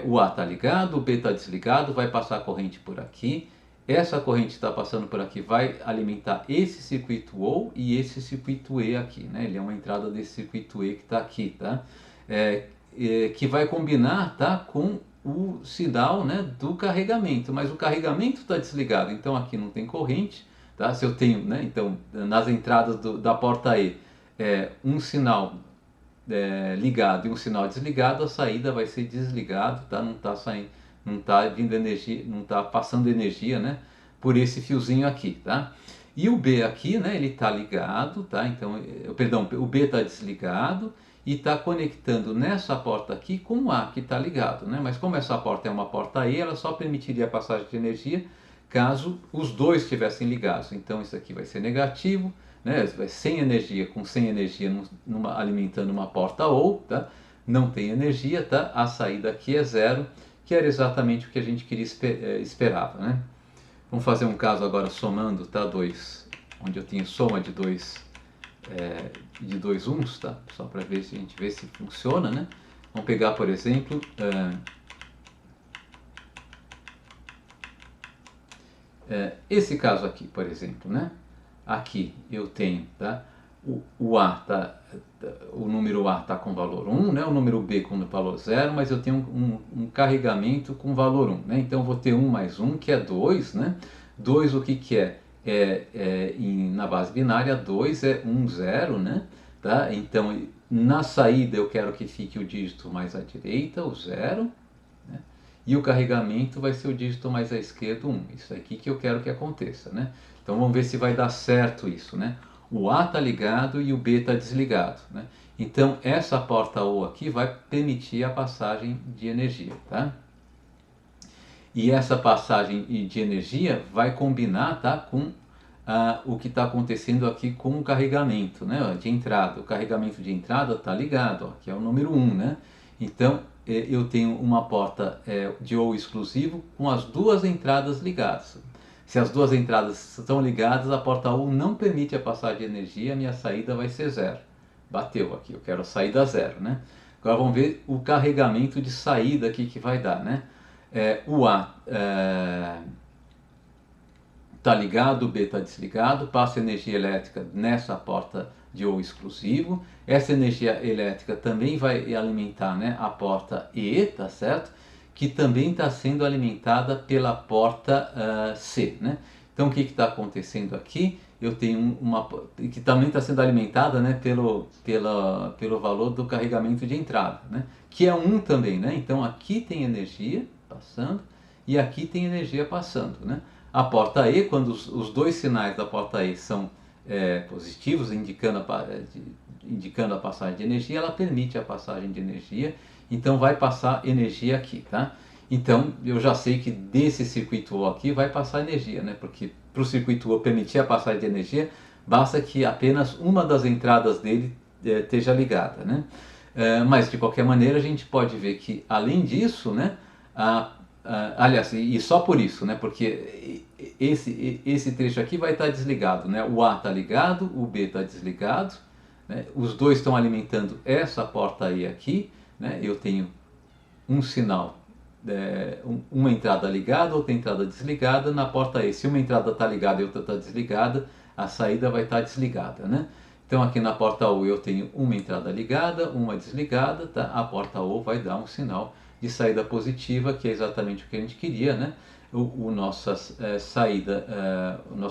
o A está ligado, o B está desligado, vai passar a corrente por aqui. Essa corrente está passando por aqui, vai alimentar esse circuito OU e esse circuito E aqui, né? Ele é uma entrada desse circuito E que está aqui, tá? Que vai combinar, tá, com o sinal, né, do carregamento, mas o carregamento está desligado, então aqui não tem corrente. Tá? Se eu tenho, né, então, nas entradas da porta E, um sinal ligado e um sinal desligado, a saída vai ser desligado, tá? Não está saindo, não está vindo energia, não está passando energia, né, por esse fiozinho aqui, tá? E o B aqui, né, ele está ligado, tá? Então, perdão, o B está desligado e está conectando nessa porta aqui com o A que está ligado, né? Mas como essa porta é uma porta E, ela só permitiria a passagem de energia caso os dois estivessem ligados. Então isso aqui vai ser negativo, né? Vai sem energia, com sem energia alimentando uma porta OU, tá? Não tem energia, tá? A saída aqui é 0, que era exatamente o que a gente queria esperava, né? Vamos fazer um caso agora somando, tá? 2, onde eu tenho soma de dois uns, tá? Só para ver se a gente vê se funciona, né? Vamos pegar, por exemplo, esse caso aqui, por exemplo, né? Aqui eu tenho, tá? O número A está com valor 1, né? O número B com valor 0, mas eu tenho um carregamento com valor 1, né? Então eu vou ter 1 mais 1, que é 2, né? 2 o que é? Na base binária, 2 é 1, 0, né? Tá? Então na saída eu quero que fique o dígito mais à direita, o 0, né? E o carregamento vai ser o dígito mais à esquerda, 1. Isso aqui que eu quero que aconteça, né? Então vamos ver se vai dar certo isso, né? O A está ligado e o B está desligado, né? Então essa porta OU aqui vai permitir a passagem de energia, tá? E essa passagem de energia vai combinar, tá, com o que está acontecendo aqui com o carregamento, né, de entrada. O carregamento de entrada está ligado, ó, que é o número 1, né? Então eu tenho uma porta de OU exclusivo com as duas entradas ligadas. Se as duas entradas estão ligadas, a porta OU não permite a passagem de energia, a minha saída vai ser 0. Bateu aqui, eu quero a saída 0, né? Agora vamos ver o carregamento de saída aqui que vai dar, né? O A está ligado, o B está desligado, passa energia elétrica nessa porta de OU exclusivo. Essa energia elétrica também vai alimentar, né, a porta E, tá certo? Que também está sendo alimentada pela porta C, né? Então o que está acontecendo aqui? Eu tenho uma que também está sendo alimentada, né, pelo valor do carregamento de entrada, né? Que é 1 também, né? Então aqui tem energia passando e aqui tem energia passando, né? A porta E, quando os dois sinais da porta E são positivos, indicando a passagem de energia, ela permite a passagem de energia, então vai passar energia aqui, tá? Então eu já sei que desse circuito O aqui vai passar energia, né? Porque para o circuito O permitir a passagem de energia, basta que apenas uma das entradas dele esteja ligada, né? Mas de qualquer maneira a gente pode ver que além disso, né, aliás, e só por isso, né, porque esse trecho aqui vai estar desligado, né? O A está ligado, o B está desligado, né? Os dois estão alimentando essa porta aí aqui, né? Eu tenho um sinal, uma entrada ligada, outra entrada desligada na porta E. Se uma entrada está ligada e outra está desligada, a saída vai estar desligada, né? Então aqui na porta U eu tenho uma entrada ligada, uma desligada, tá? A porta U vai dar um sinal de saída positiva, que é exatamente o que a gente queria, né? O nosso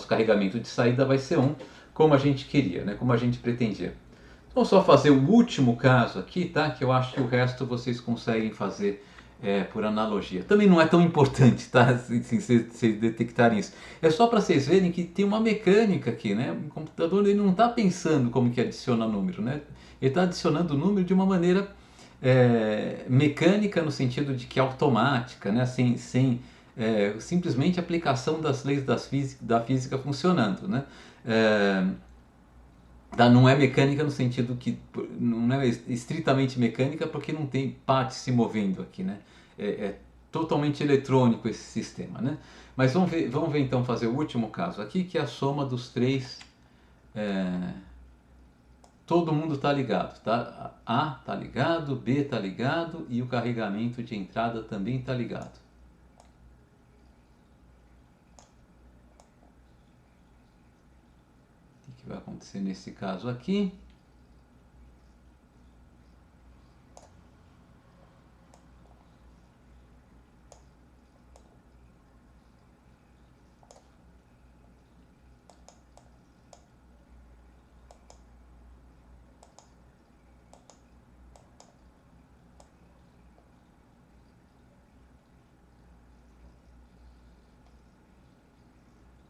carregamento de saída vai ser 1, como a gente queria, né? Como a gente pretendia. Então só fazer o último caso aqui, tá? Que eu acho que o resto vocês conseguem fazer por analogia. Também não é tão importante, tá? Se vocês detectarem isso. É só para vocês verem que tem uma mecânica aqui, né? O computador ele não está pensando como que adiciona número, né? Ele está adicionando o número de uma maneira mecânica, no sentido de que é automática, né? Sem simplesmente aplicação das leis da física funcionando, né? Não é mecânica no sentido que não é estritamente mecânica, porque não tem parte se movendo aqui, né? É totalmente eletrônico esse sistema, né? Mas vamos ver então fazer o último caso aqui, que é a soma dos três. Todo mundo está ligado, tá? A está ligado, B está ligado e o carregamento de entrada também está ligado. O que vai acontecer nesse caso aqui?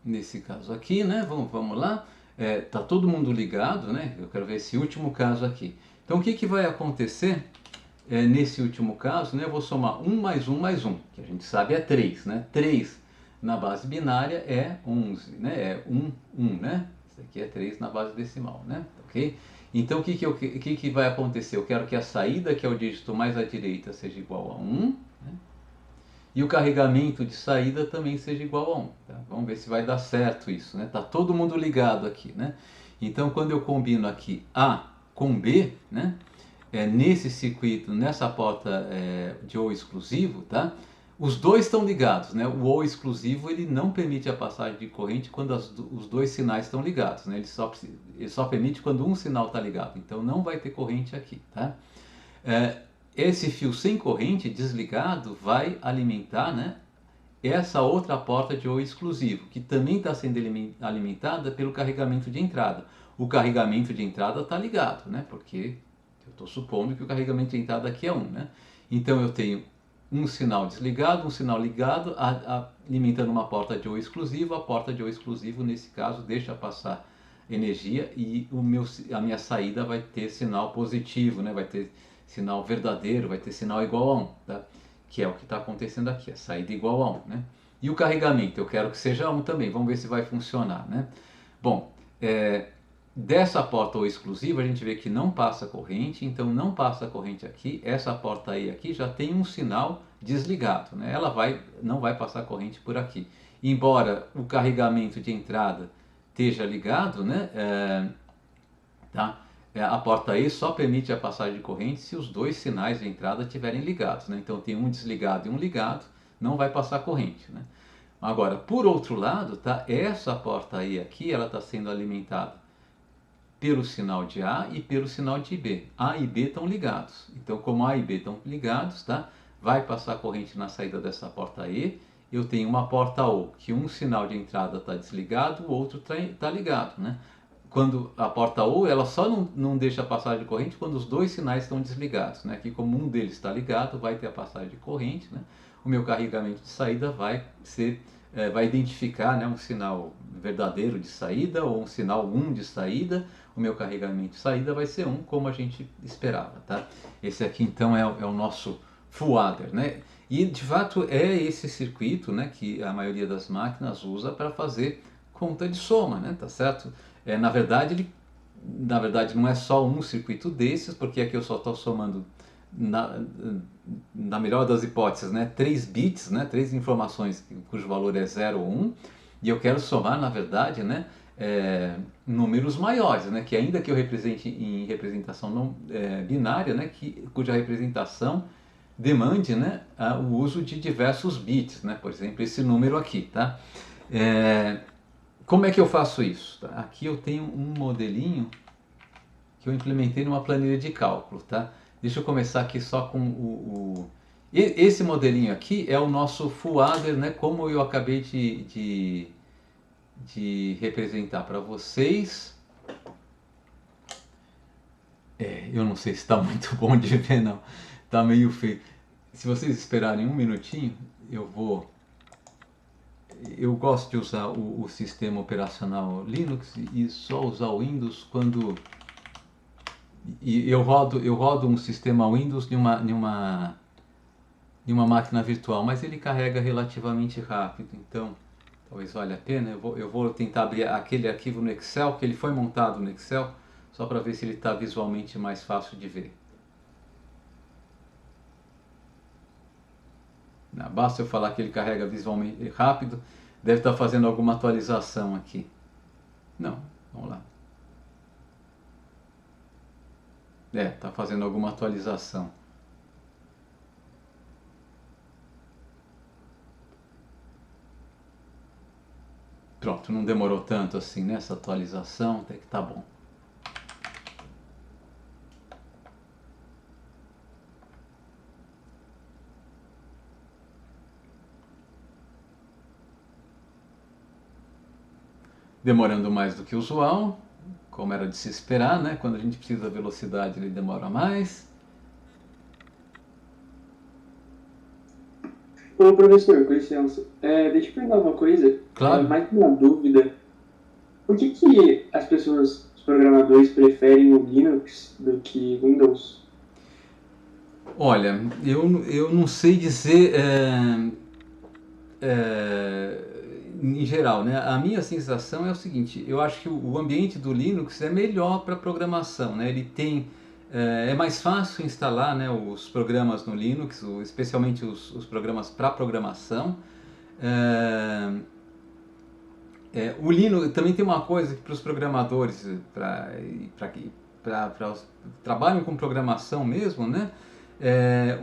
Nesse caso aqui, né? Vamos lá. Tá todo mundo ligado, né? Eu quero ver esse último caso aqui. Então o que vai acontecer nesse último caso, né? Eu vou somar 1 mais 1 mais 1, que a gente sabe é 3, né? 3 na base binária é 11, né? É 1, 1, né? Isso aqui é 3 na base decimal, né? Ok? Então o que vai acontecer? Eu quero que a saída, que é o dígito mais à direita, seja igual a 1, né? E o carregamento de saída também seja igual a 1. Tá? Vamos ver se vai dar certo isso, né? Tá todo mundo ligado aqui, né? Então quando eu combino aqui A com B, né? Nesse circuito, nessa porta de OU exclusivo, tá? Os dois estão ligados, né? O OU exclusivo ele não permite a passagem de corrente quando os dois sinais estão ligados, né? Ele só permite quando um sinal está ligado. Então não vai ter corrente aqui, tá? Esse fio sem corrente desligado vai alimentar, né, essa outra porta de OU exclusivo, que também está sendo alimentada pelo carregamento de entrada. O carregamento de entrada está ligado, né, porque eu estou supondo que o carregamento de entrada aqui é 1. Né? Então eu tenho um sinal desligado, um sinal ligado, alimentando uma porta de OU exclusivo. A porta de OU exclusivo, nesse caso, deixa passar energia e a minha saída vai ter sinal positivo, né, vai ter sinal verdadeiro, vai ter sinal igual a 1, tá? Que é o que está acontecendo aqui, a saída igual a 1, né? E o carregamento, eu quero que seja 1 também, vamos ver se vai funcionar, né? Bom, dessa porta OU exclusiva a gente vê que não passa corrente, então não passa corrente aqui, essa porta aí aqui já tem um sinal desligado, né? Ela não vai passar corrente por aqui. Embora o carregamento de entrada esteja ligado, né? Tá? A porta E só permite a passagem de corrente se os dois sinais de entrada estiverem ligados, né? Então tem um desligado e um ligado, não vai passar corrente, né? Agora, por outro lado, tá? Essa porta E aqui, ela está sendo alimentada pelo sinal de A e pelo sinal de B. A e B estão ligados. Então, como A e B estão ligados, tá? Vai passar corrente na saída dessa porta E. Eu tenho uma porta O, que um sinal de entrada está desligado, o outro está ligado, né? Quando a porta OU, ela só não deixa a passagem de corrente quando os dois sinais estão desligados, né? Aqui, como um deles está ligado, vai ter a passagem de corrente, né? O meu carregamento de saída vai identificar, né, um sinal verdadeiro de saída ou um sinal 1 de saída. O meu carregamento de saída vai ser 1, como a gente esperava, tá? Esse aqui, então, é o nosso full adder, né? E, de fato, é esse circuito, né, que a maioria das máquinas usa para fazer conta de soma, né? Tá certo? Na verdade não é só um circuito desses, porque aqui eu só estou somando, na melhor das hipóteses, né, 3 bits, né, 3 informações cujo valor é 0 ou 1, e eu quero somar, na verdade, né, números maiores, né, que ainda que eu represente em representação não, binária, né, cuja representação demande, né, o uso de diversos bits, né, por exemplo, esse número aqui, tá? Como é que eu faço isso? Tá? Aqui eu tenho um modelinho que eu implementei numa planilha de cálculo, tá? Deixa eu começar aqui só com esse modelinho aqui é o nosso full adder, né? Como eu acabei de representar para vocês. Eu não sei se está muito bom de ver, não. Está meio feio. Se vocês esperarem um minutinho, eu gosto de usar o sistema operacional Linux e só usar o Windows quando... E eu rodo um sistema Windows em uma máquina virtual, mas ele carrega relativamente rápido, então talvez valha a pena. Eu vou tentar abrir aquele arquivo no Excel, que ele foi montado no Excel, só para ver se ele está visualmente mais fácil de ver. Basta eu falar que ele carrega visualmente rápido, deve estar fazendo alguma atualização aqui. Não, vamos lá. Está fazendo alguma atualização. Pronto, não demorou tanto assim nessa atualização, até que tá bom. Demorando mais do que o usual, como era de se esperar, né? Quando a gente precisa da velocidade, ele demora mais. Ô, professor, com licença, deixa eu perguntar uma coisa. Claro. Mais uma dúvida. Por que as pessoas, os programadores, preferem o Linux do que Windows? Olha, eu não sei dizer em geral, né? A minha sensação é o seguinte: eu acho que o ambiente do Linux é melhor para programação, né? Ele tem é mais fácil instalar, né, os programas no Linux, especialmente os programas para programação. O Linux também tem uma coisa que para os programadores, para trabalham com programação mesmo, né?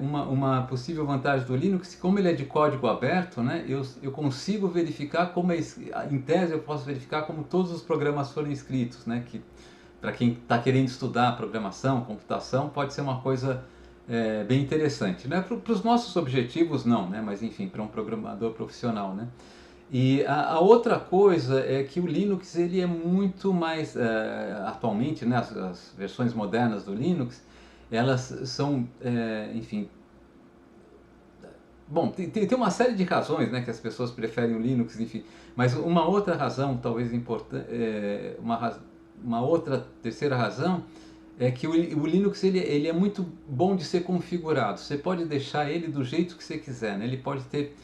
Uma possível vantagem do Linux, como ele é de código aberto, né? Eu consigo verificar como em tese eu posso verificar como todos os programas foram escritos, né? Que para quem está querendo estudar programação, computação, pode ser uma coisa bem interessante, né? Para os nossos objetivos não, né? Mas enfim, para um programador profissional, né? E a outra coisa é que o Linux ele é muito mais, atualmente, né, as versões modernas do Linux, elas são, enfim... Bom, tem uma série de razões, né, que as pessoas preferem o Linux, enfim, mas uma outra razão, talvez importante, uma outra terceira razão, é que o Linux ele é muito bom de ser configurado. Você pode deixar ele do jeito que você quiser, né? Ele pode ter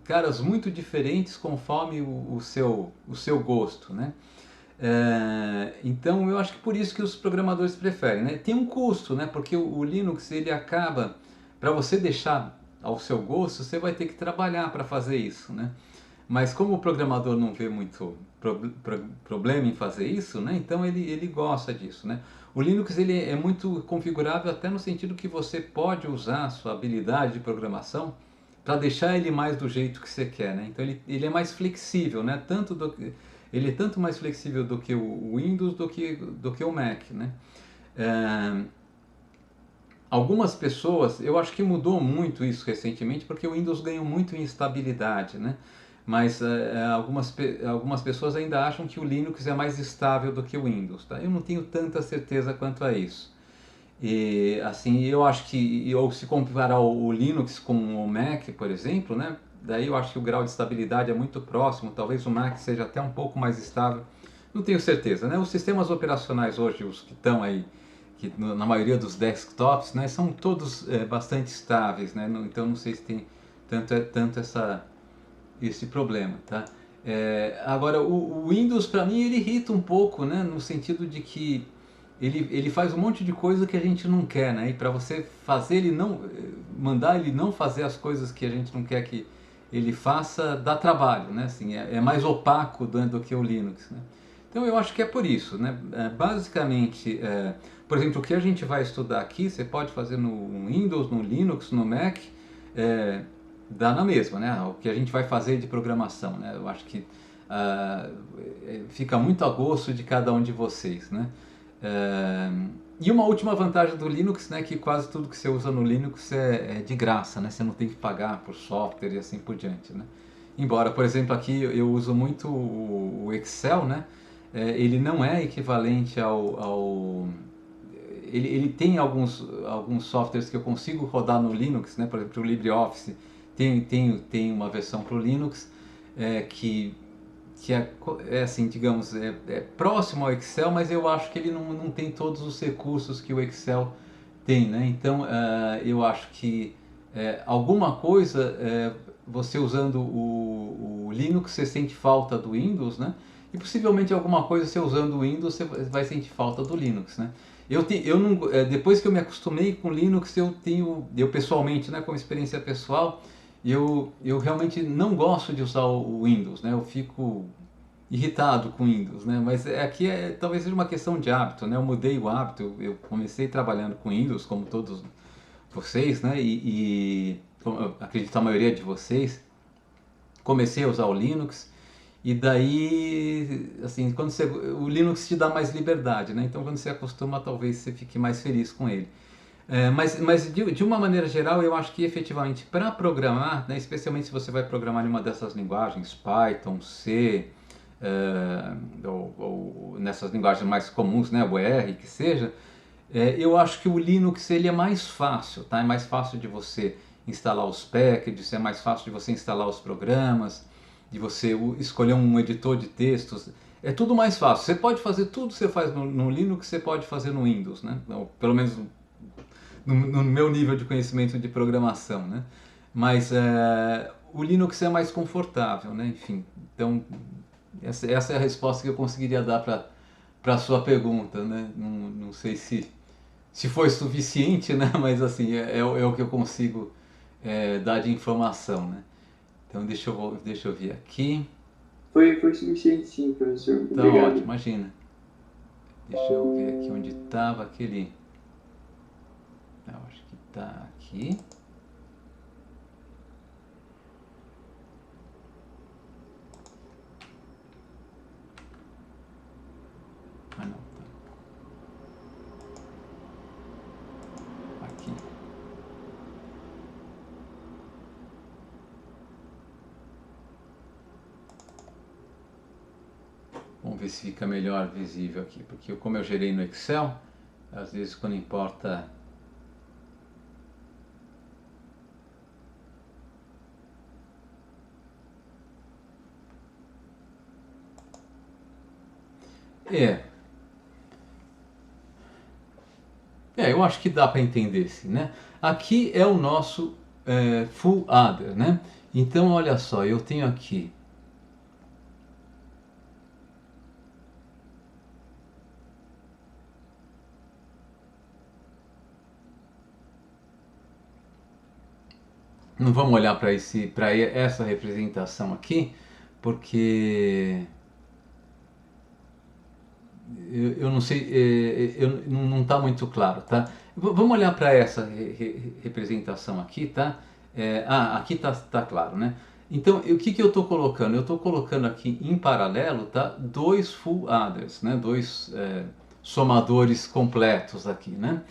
caras muito diferentes conforme o seu gosto, né? Então eu acho que por isso que os programadores preferem, né? Tem um custo, né? Porque o Linux ele acaba, para você deixar ao seu gosto, você vai ter que trabalhar para fazer isso, né? Mas como o programador não vê muito problema em fazer isso, né? Então ele gosta disso, né? O Linux ele é muito configurável até no sentido que você pode usar a sua habilidade de programação para deixar ele mais do jeito que você quer, né? Então ele é mais flexível, né? Ele é tanto mais flexível do que o Windows do que o Mac, né? Algumas pessoas, eu acho que mudou muito isso recentemente, porque o Windows ganhou muito em estabilidade, né? Mas algumas pessoas ainda acham que o Linux é mais estável do que o Windows, tá? Eu não tenho tanta certeza quanto a isso. E assim, eu acho que, ou se comparar o Linux com o Mac, por exemplo, né? Daí eu acho que o grau de estabilidade é muito próximo, talvez o Mac seja até um pouco mais estável. Não tenho certeza, né? Os sistemas operacionais hoje, os que estão aí, que na maioria dos desktops, né, são todos bastante estáveis, né? Então não sei se tem tanto esse problema, tá? Agora, o Windows, para mim, ele irrita um pouco, né? No sentido de que ele faz um monte de coisa que a gente não quer, né? E para você fazer ele não, mandar ele não fazer as coisas que a gente não quer que ele faça, dá trabalho, né? Assim, é mais opaco do que o Linux, né? Então eu acho que é por isso, né? Basicamente, por exemplo, o que a gente vai estudar aqui, você pode fazer no Windows, no Linux, no Mac, é, dá na mesma, né? O que a gente vai fazer de programação, né? Eu acho que ah, fica muito a gosto de cada um de vocês, né? É, e uma última vantagem do Linux, né, que quase tudo que você usa no Linux é de graça, né? Você não tem que pagar por software e assim por diante, né? Embora, por exemplo, aqui eu uso muito o Excel, né? Ele não é equivalente ele tem alguns softwares que eu consigo rodar no Linux, né? Por exemplo, o LibreOffice tem uma versão para o Linux que é assim, digamos, é próximo ao Excel, mas eu acho que ele não tem todos os recursos que o Excel tem, né? Então, eu acho que alguma coisa, você usando o Linux, você sente falta do Windows, né? E possivelmente alguma coisa você usando o Windows, você vai sentir falta do Linux, né? Eu não, depois que eu me acostumei com Linux, eu pessoalmente, né, como experiência pessoal, eu realmente não gosto de usar o Windows, né? Eu fico irritado com Windows, né? Mas aqui talvez seja uma questão de hábito, né? Eu mudei o hábito, eu comecei trabalhando com Windows, como todos vocês, né? Como eu acredito a maioria de vocês, comecei a usar o Linux e daí, assim, o Linux te dá mais liberdade, né? Então, quando você acostuma, talvez você fique mais feliz com ele. Mas de uma maneira geral, eu acho que efetivamente para programar, né, especialmente se você vai programar em uma dessas linguagens, Python, C, ou nessas linguagens mais comuns, né, o R, que seja, eu acho que o Linux ele é mais fácil, tá? É mais fácil de você instalar os packages, é mais fácil de você instalar os programas, de você escolher um editor de textos. É tudo mais fácil. Você pode fazer tudo que você faz no Linux, você pode fazer no Windows, né? Ou, pelo menos no meu nível de conhecimento de programação, né? Mas o Linux é mais confortável, né? Enfim, então essa é a resposta que eu conseguiria dar para a sua pergunta, né? Não sei se foi suficiente, né? Mas assim, é o que eu consigo dar de informação, né? Então deixa eu ver aqui. Foi suficiente sim, professor. Então, Obrigado. ótimo, imagina. Deixa eu ver aqui onde estava aquele... Eu acho que está aqui. Ah, não, tá. Aqui. Vamos ver se fica melhor visível aqui, porque como eu gerei no Excel, às vezes quando importa... eu acho que dá para entender, sim, né? Aqui é o nosso full adder, né? Então, olha só, eu tenho aqui... Não vamos olhar para essa representação aqui, porque... eu não sei, não está muito claro, tá? Vamos olhar para essa representação aqui, tá? Aqui tá claro, né? Então, o que eu estou colocando? Eu estou colocando aqui em paralelo, tá? Dois full adders, né? Dois somadores completos aqui, né?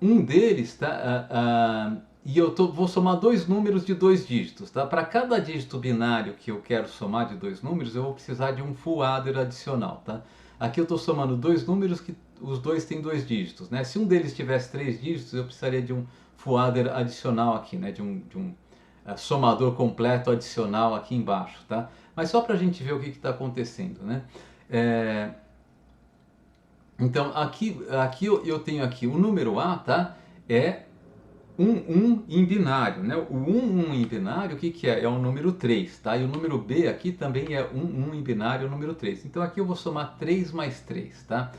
Um deles, tá? E vou somar dois números de 2 dígitos, tá? Para cada dígito binário que eu quero somar de 2 números, eu vou precisar de um full adder adicional, tá? Aqui eu estou somando dois números que os dois têm 2 dígitos, né? Se um deles tivesse 3 dígitos, eu precisaria de um full adder adicional aqui, né? De um somador completo adicional aqui embaixo, tá? Mas só para a gente ver o que está acontecendo, né? Então aqui eu tenho aqui o número A, tá? É 1 em binário, né? O 1 em binário, o que que é? É o número 3, tá? E o número B aqui também é 1 em binário, o número 3. Então aqui eu vou somar 3 mais 3, tá?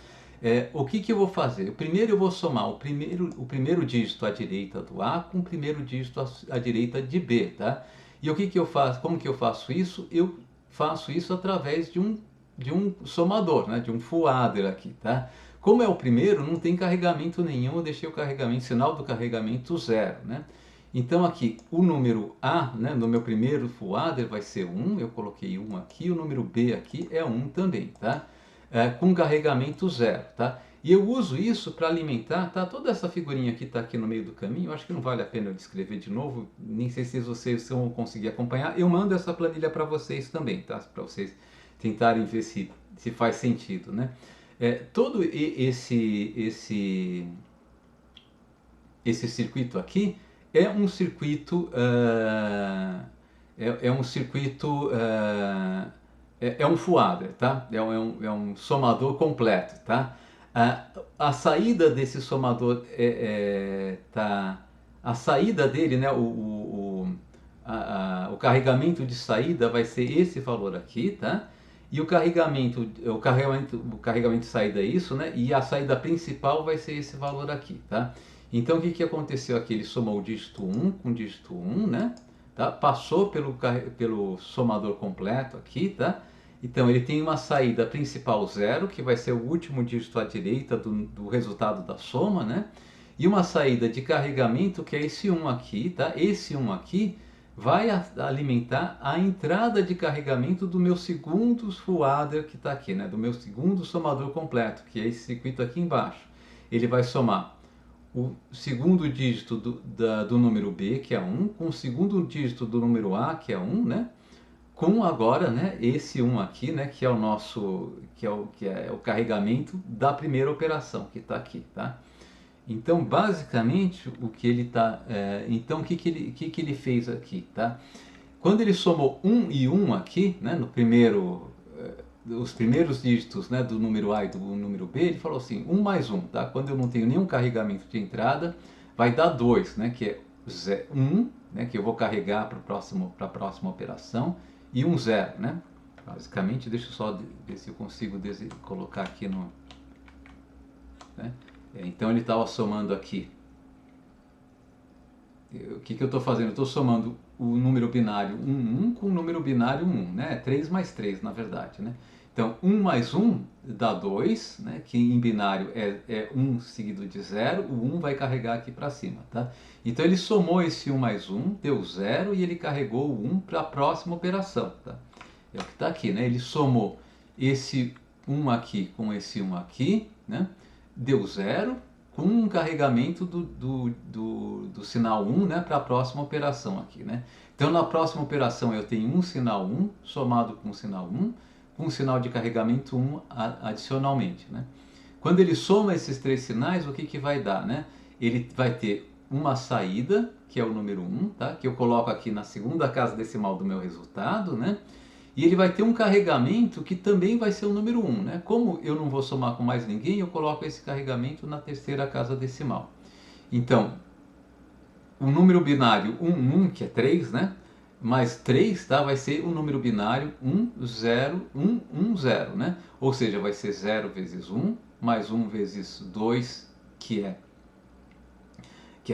O que que eu vou fazer? Primeiro eu vou somar o primeiro dígito à direita do A com o primeiro dígito à direita de B, tá? E o que que eu faço? Como que eu faço isso? Eu faço isso através de um somador, né? De um full adder aqui, tá? Como é o primeiro, não tem carregamento nenhum, eu deixei o carregamento, sinal do carregamento 0, né? Então aqui, o número A, né, no meu primeiro full adder vai ser 1, eu coloquei 1 aqui, o número B aqui é 1 também, tá? Com carregamento 0, tá? E eu uso isso para alimentar, tá? Toda essa figurinha que está aqui no meio do caminho, eu acho que não vale a pena eu descrever de novo, nem sei se vocês vão conseguir acompanhar. Eu mando essa planilha para vocês também, tá? Para vocês tentarem ver se faz sentido, né? Todo esse circuito aqui é um circuito é um full adder, tá? É um somador completo, tá? A saída desse somador a saída dele, né? O carregamento de saída vai ser esse valor aqui, tá? E o carregamento de saída é isso, né? E a saída principal vai ser esse valor aqui, tá? Então o que que aconteceu aqui? Ele somou o dígito 1 com o dígito 1, né? Tá? Passou pelo somador completo aqui, tá? Então ele tem uma saída principal 0, que vai ser o último dígito à direita do resultado da soma, né? E uma saída de carregamento que é esse 1 aqui, tá? Esse 1 aqui vai alimentar a entrada de carregamento do meu segundo full adder que está aqui, né? Do meu segundo somador completo, que é esse circuito aqui embaixo. Ele vai somar o segundo dígito do número B, que é 1, com o segundo dígito do número A, que é 1, né? Com agora, né, esse 1 aqui, né, que é o nosso, que é o carregamento da primeira operação, que está aqui, tá? Então, basicamente, o que ele está... então, o que ele fez aqui, tá? Quando ele somou 1 e 1 aqui, né, os primeiros dígitos, né, do número A e do número B, ele falou assim, 1 mais 1, tá? Quando eu não tenho nenhum carregamento de entrada, vai dar 2, né, que é 1, né, que eu vou carregar para a próxima operação, e 0, né? Basicamente, deixa eu só ver se eu consigo colocar aqui no... Né? Então ele estava somando aqui. O que eu estou fazendo? Eu estou somando o número binário 1 com o número binário 1, né? 3 mais 3, na verdade, né? Então 1 mais 1 dá 2, né? Que em binário é 1 seguido de 0, o 1 vai carregar aqui para cima, tá? Então ele somou esse 1 mais 1, deu 0 e ele carregou o 1 para a próxima operação, tá? É o que está aqui, né? Ele somou esse 1 aqui com esse 1 aqui, né? Deu 0, com um carregamento do sinal 1, né, para a próxima operação aqui, né? Então na próxima operação eu tenho um sinal 1 somado com o sinal 1, com um sinal de carregamento 1 adicionalmente, né? Quando ele soma esses três sinais, o que vai dar, né? Ele vai ter uma saída, que é o número 1, tá? Que eu coloco aqui na segunda casa decimal do meu resultado, né? E ele vai ter um carregamento que também vai ser o número 1, né? Como eu não vou somar com mais ninguém, eu coloco esse carregamento na terceira casa decimal. Então, o número binário 1, 1, que é 3, né? Mais 3, tá? Vai ser o número binário 1, 0, 1, 1, 0, né? Ou seja, vai ser 0 vezes 1, mais 1 vezes 2, que é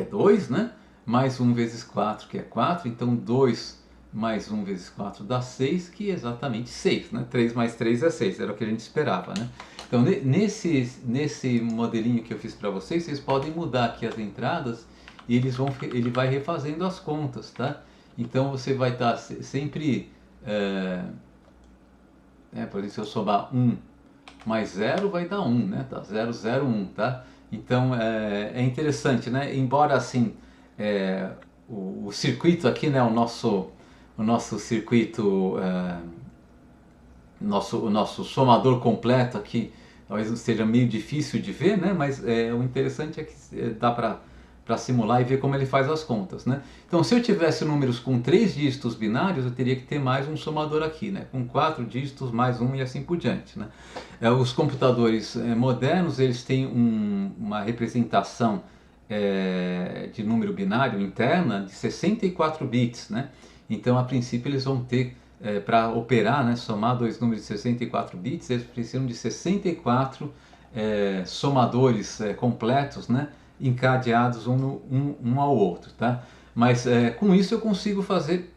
2, né? Mais 1 vezes 4, que é 4. Então, 2 mais 1 vezes 4 dá 6, que é exatamente 6, né? 3 mais 3 é 6, era o que a gente esperava, né? Então, nesse modelinho que eu fiz para vocês, vocês podem mudar aqui as entradas e ele vai refazendo as contas, tá? Então, você vai estar sempre... por exemplo, se eu somar 1 mais 0, vai dar 1, né? Tá? 0, 0, 1, tá? Então, é interessante, né? Embora, assim, o circuito aqui, né? O nosso circuito, o nosso somador completo aqui, talvez não seja meio difícil de ver, né? Mas o interessante é que dá para simular e ver como ele faz as contas, né? Então, se eu tivesse números com 3 dígitos binários, eu teria que ter mais um somador aqui, né? Com 4 dígitos, mais 1 e assim por diante, né? Os computadores modernos, eles têm uma representação de número binário interna de 64 bits, né? Então, a princípio, eles vão ter, para operar, né, somar dois números de 64 bits, eles precisam de 64 somadores completos, né, encadeados um ao outro, tá? Mas com isso eu consigo fazer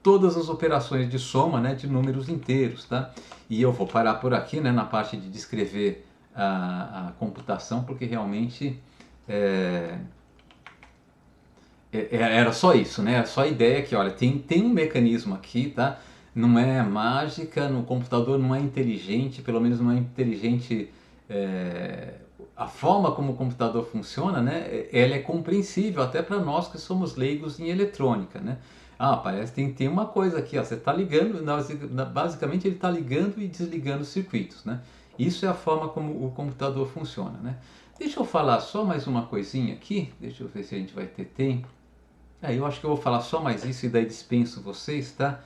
todas as operações de soma, né, de números inteiros, tá? E eu vou parar por aqui, né, na parte de descrever a computação, porque realmente era só isso, né? Era só a ideia que, olha, tem um mecanismo aqui, tá? Não é mágica, no computador não é inteligente, pelo menos não é inteligente. A forma como o computador funciona, né? Ela é compreensível até para nós que somos leigos em eletrônica, né? Parece que tem uma coisa aqui, ó, você está ligando, basicamente ele está ligando e desligando circuitos, né? Isso é a forma como o computador funciona, né? Deixa eu falar só mais uma coisinha aqui, deixa eu ver se a gente vai ter tempo. Eu acho que eu vou falar só mais isso e daí dispenso vocês, tá?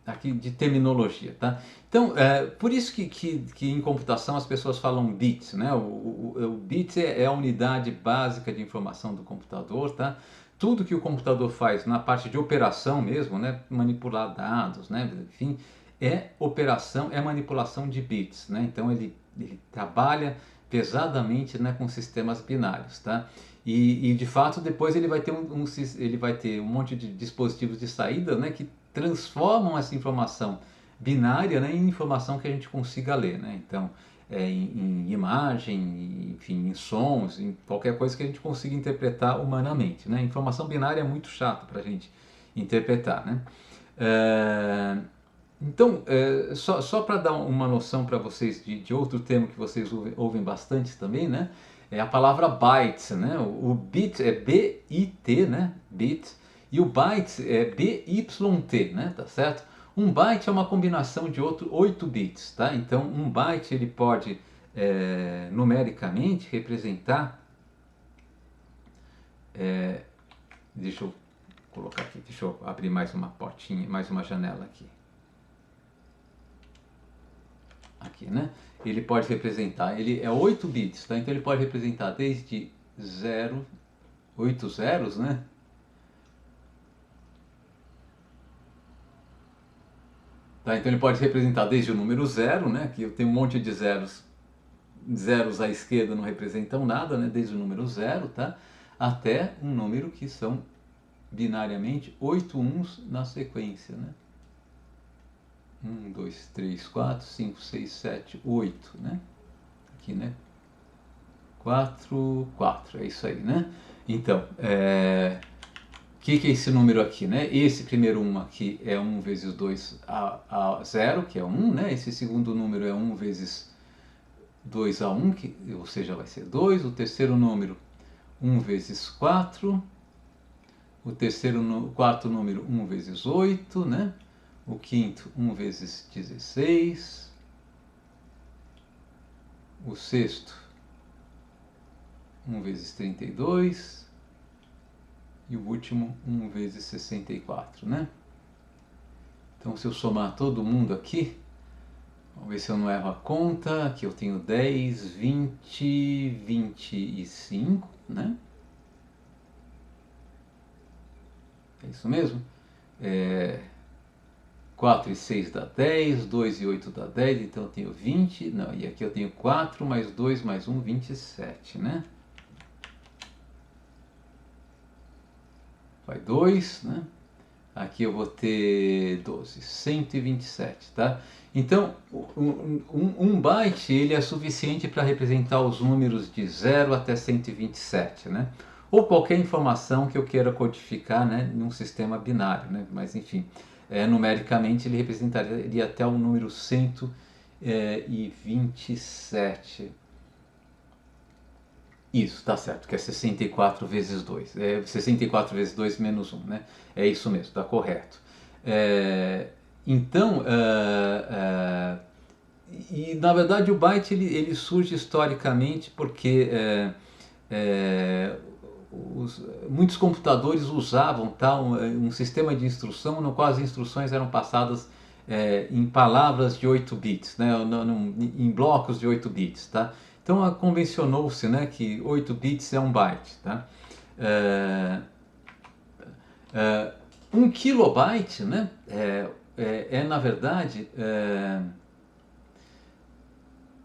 Aqui de terminologia, tá? Então, por isso que em computação as pessoas falam bits, né? O bit é a unidade básica de informação do computador, tá? Tudo que o computador faz na parte de operação mesmo, né? Manipular dados, né? Enfim, operação, manipulação de bits, né? Então ele trabalha pesadamente, né, com sistemas binários, tá? E de fato depois ele vai ter ele vai ter um monte de dispositivos de saída, né, que transformam essa informação binária, né, em informação que a gente consiga ler, né? Então em imagem, enfim, em sons, em qualquer coisa que a gente consiga interpretar humanamente, né? Informação binária é muito chato para a gente interpretar, né? Então, só para dar uma noção para vocês de outro termo que vocês ouvem bastante também, né? É a palavra bytes, né? O bit é B-I-T, né? Bit. E o byte é B-Y-T, né? Tá certo? Um byte é uma combinação de 8 bits, tá? Então, um byte ele pode, numericamente, representar... deixa eu colocar aqui, deixa eu abrir mais uma portinha, mais uma janela aqui. Aqui, né? Ele pode representar, ele é 8 bits, tá? Então ele pode representar desde 8 zeros, né? Tá? Então ele pode representar desde o número 0, né? Que eu tenho um monte de zeros à esquerda não representam nada, né? Desde o número 0, tá? Até um número que são binariamente 8 uns na sequência, né? 1, 2, 3, 4, 5, 6, 7, 8, né? Aqui, né? 4, 4, é isso aí, né? Então, o que é esse número aqui, né? Esse primeiro 1 aqui é 1 vezes 2 a 0, que é 1, né? Esse segundo número é 1 vezes 2 a 1, ou seja, vai ser 2. O terceiro número, 1 vezes 4. O quarto número, 1 vezes 8, né? O quinto, 1 vezes 16. O sexto, 1 vezes 32. E o último, 1 vezes 64, né? Então, se eu somar todo mundo aqui, vamos ver se eu não erro a conta. Aqui eu tenho 10, 20, 25, né? É isso mesmo? 4 e 6 dá 10, 2 e 8 dá 10, então eu tenho 20, não, e aqui eu tenho 4 mais 2 mais 1, 27, né? Vai 2, né? Aqui eu vou ter 12, 127, tá? Então, um byte ele é suficiente para representar os números de 0 até 127, né? Ou qualquer informação que eu queira codificar, né, num sistema binário, né? Mas enfim, numericamente ele representaria até o número 127. Isso, tá certo, que é 64 vezes 2. 64 vezes 2 menos 1, né? É isso mesmo, tá correto. Então, e na verdade o byte ele surge historicamente porque muitos computadores usavam um sistema de instrução no qual as instruções eram passadas em palavras de 8 bits, né? Em blocos de 8 bits, tá? Então convencionou-se, né, que 8 bits é 1 byte, tá? 1 kilobyte, né, na verdade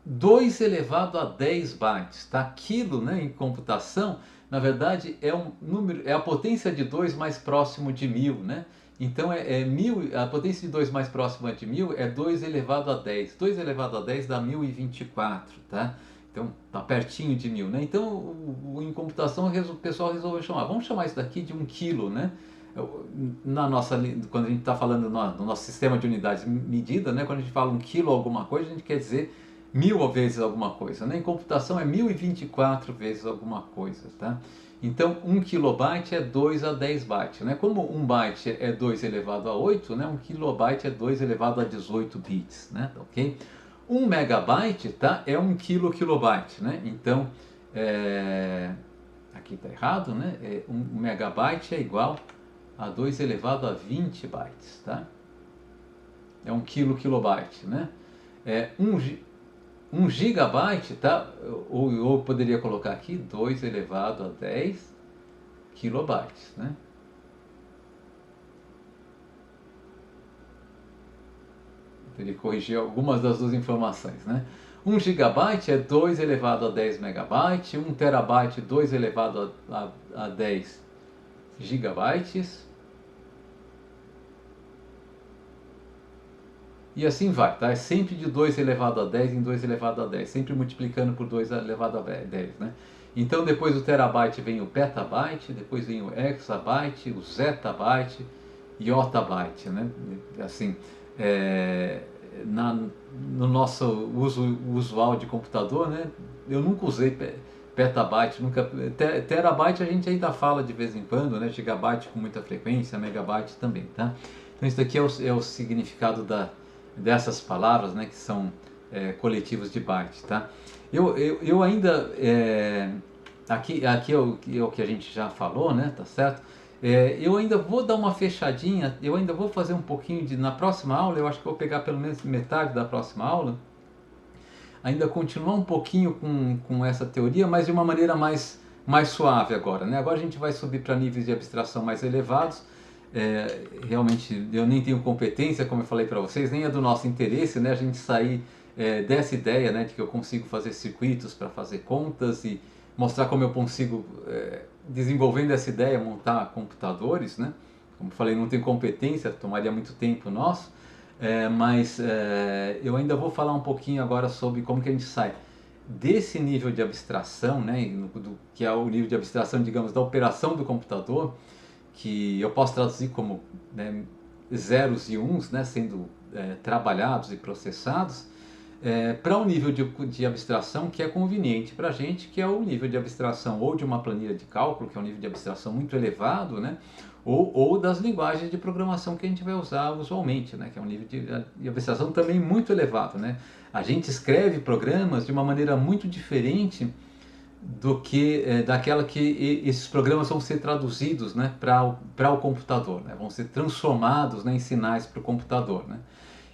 2 elevado a 10 bytes, tá? Quilo, né, em computação, na verdade é um número, é a potência de 2 mais próximo de 1000, né? Então 1000, a potência de 2 mais próxima de 1000 é 2 elevado a 10. 2 elevado a 10 dá 1024, tá? Então tá pertinho de 1000, né? Então em computação o pessoal resolveu chamar, vamos chamar isso daqui de 1 quilo, né? Quando a gente está falando no nosso sistema de unidades medida, né? Quando a gente fala 1 quilo alguma coisa, a gente quer dizer 1000 vezes alguma coisa, né? Em computação é 1024 vezes alguma coisa, tá? Então 1 kilobyte é 2 a 10 bytes, né? Como 1 byte é 2 elevado a 8, né? 1 kilobyte é 2 elevado a 18 bits, né? Ok? 1 megabyte, tá? É 1 kilobyte, né? Então, aqui está errado, né? 1 megabyte é igual a 2 elevado a 20 bytes, tá? É 1 kilobyte, né? 1 gigabyte, tá? Ou poderia colocar aqui 2 elevado a 10 kilobytes, né? Teria que corrigir algumas das duas informações, né? 1 gigabyte é 2 elevado a 10 megabytes, 1 terabyte 2 elevado a 10 gigabytes. E assim vai, tá? É sempre de 2 elevado a 10 em 2 elevado a 10, sempre multiplicando por 2 elevado a 10, né? Então depois do terabyte vem o petabyte, depois vem o hexabyte, o zettabyte e ottabyte, né? Assim, no nosso uso usual de computador, né? Eu nunca usei petabyte, terabyte a gente ainda fala de vez em quando, né? Gigabyte com muita frequência, megabyte também, tá? Então isso daqui é o significado dessas palavras, né, que são coletivos de byte, tá? Eu ainda aqui é o que a gente já falou, né, tá certo? Eu ainda vou dar uma fechadinha, eu ainda vou fazer um pouquinho na próxima aula, eu acho que vou pegar pelo menos metade da próxima aula, ainda continuar um pouquinho com essa teoria, mas de uma maneira mais suave agora, né? Agora a gente vai subir para níveis de abstração mais elevados. Realmente eu nem tenho competência, como eu falei para vocês, nem é do nosso interesse, né, a gente sair dessa ideia, né, de que eu consigo fazer circuitos para fazer contas e mostrar como eu consigo, desenvolvendo essa ideia, montar computadores, né? Como eu falei, não tenho competência, tomaria muito tempo nosso, mas eu ainda vou falar um pouquinho agora sobre como que a gente sai desse nível de abstração, né, que é o nível de abstração, digamos, da operação do computador, que eu posso traduzir como, né, zeros e uns, né, sendo trabalhados e processados, para um nível de abstração que é conveniente para a gente, que é o nível de abstração ou de uma planilha de cálculo, que é um nível de abstração muito elevado, né, ou das linguagens de programação que a gente vai usar usualmente, né, que é um nível de abstração também muito elevado, né. A gente escreve programas de uma maneira muito diferente do que daquela que esses programas vão ser traduzidos, né, para o computador, né, vão ser transformados, né, em sinais para o computador, né.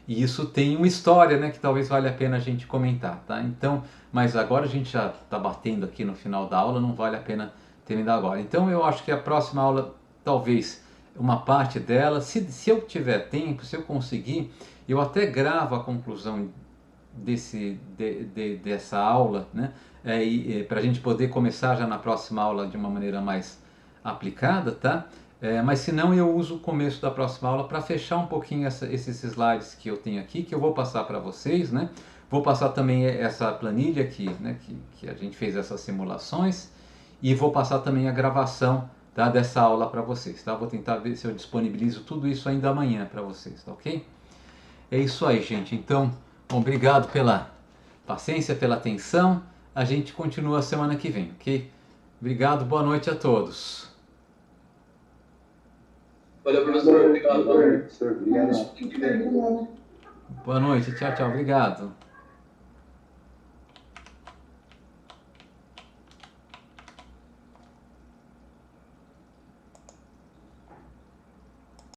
E isso tem uma história, né, que talvez valha a pena a gente comentar, tá? Então, mas agora a gente já está batendo aqui no final da aula, não vale a pena terminar agora. Então eu acho que a próxima aula, talvez uma parte dela, se eu tiver tempo, se eu conseguir, eu até gravo a conclusão dessa aula, né? Para a gente poder começar já na próxima aula de uma maneira mais aplicada, tá? Mas se não, eu uso o começo da próxima aula para fechar um pouquinho esses slides que eu tenho aqui, que eu vou passar para vocês, né? Vou passar também essa planilha aqui, né? Que a gente fez essas simulações, e vou passar também a gravação, tá, dessa aula para vocês, tá? Vou tentar ver se eu disponibilizo tudo isso ainda amanhã para vocês, tá ok? É isso aí, gente. Então, obrigado pela paciência, pela atenção. A gente continua semana que vem, ok? Obrigado, boa noite a todos. Valeu, professor. Obrigado. Professor, obrigado. Boa noite, tchau, tchau, obrigado.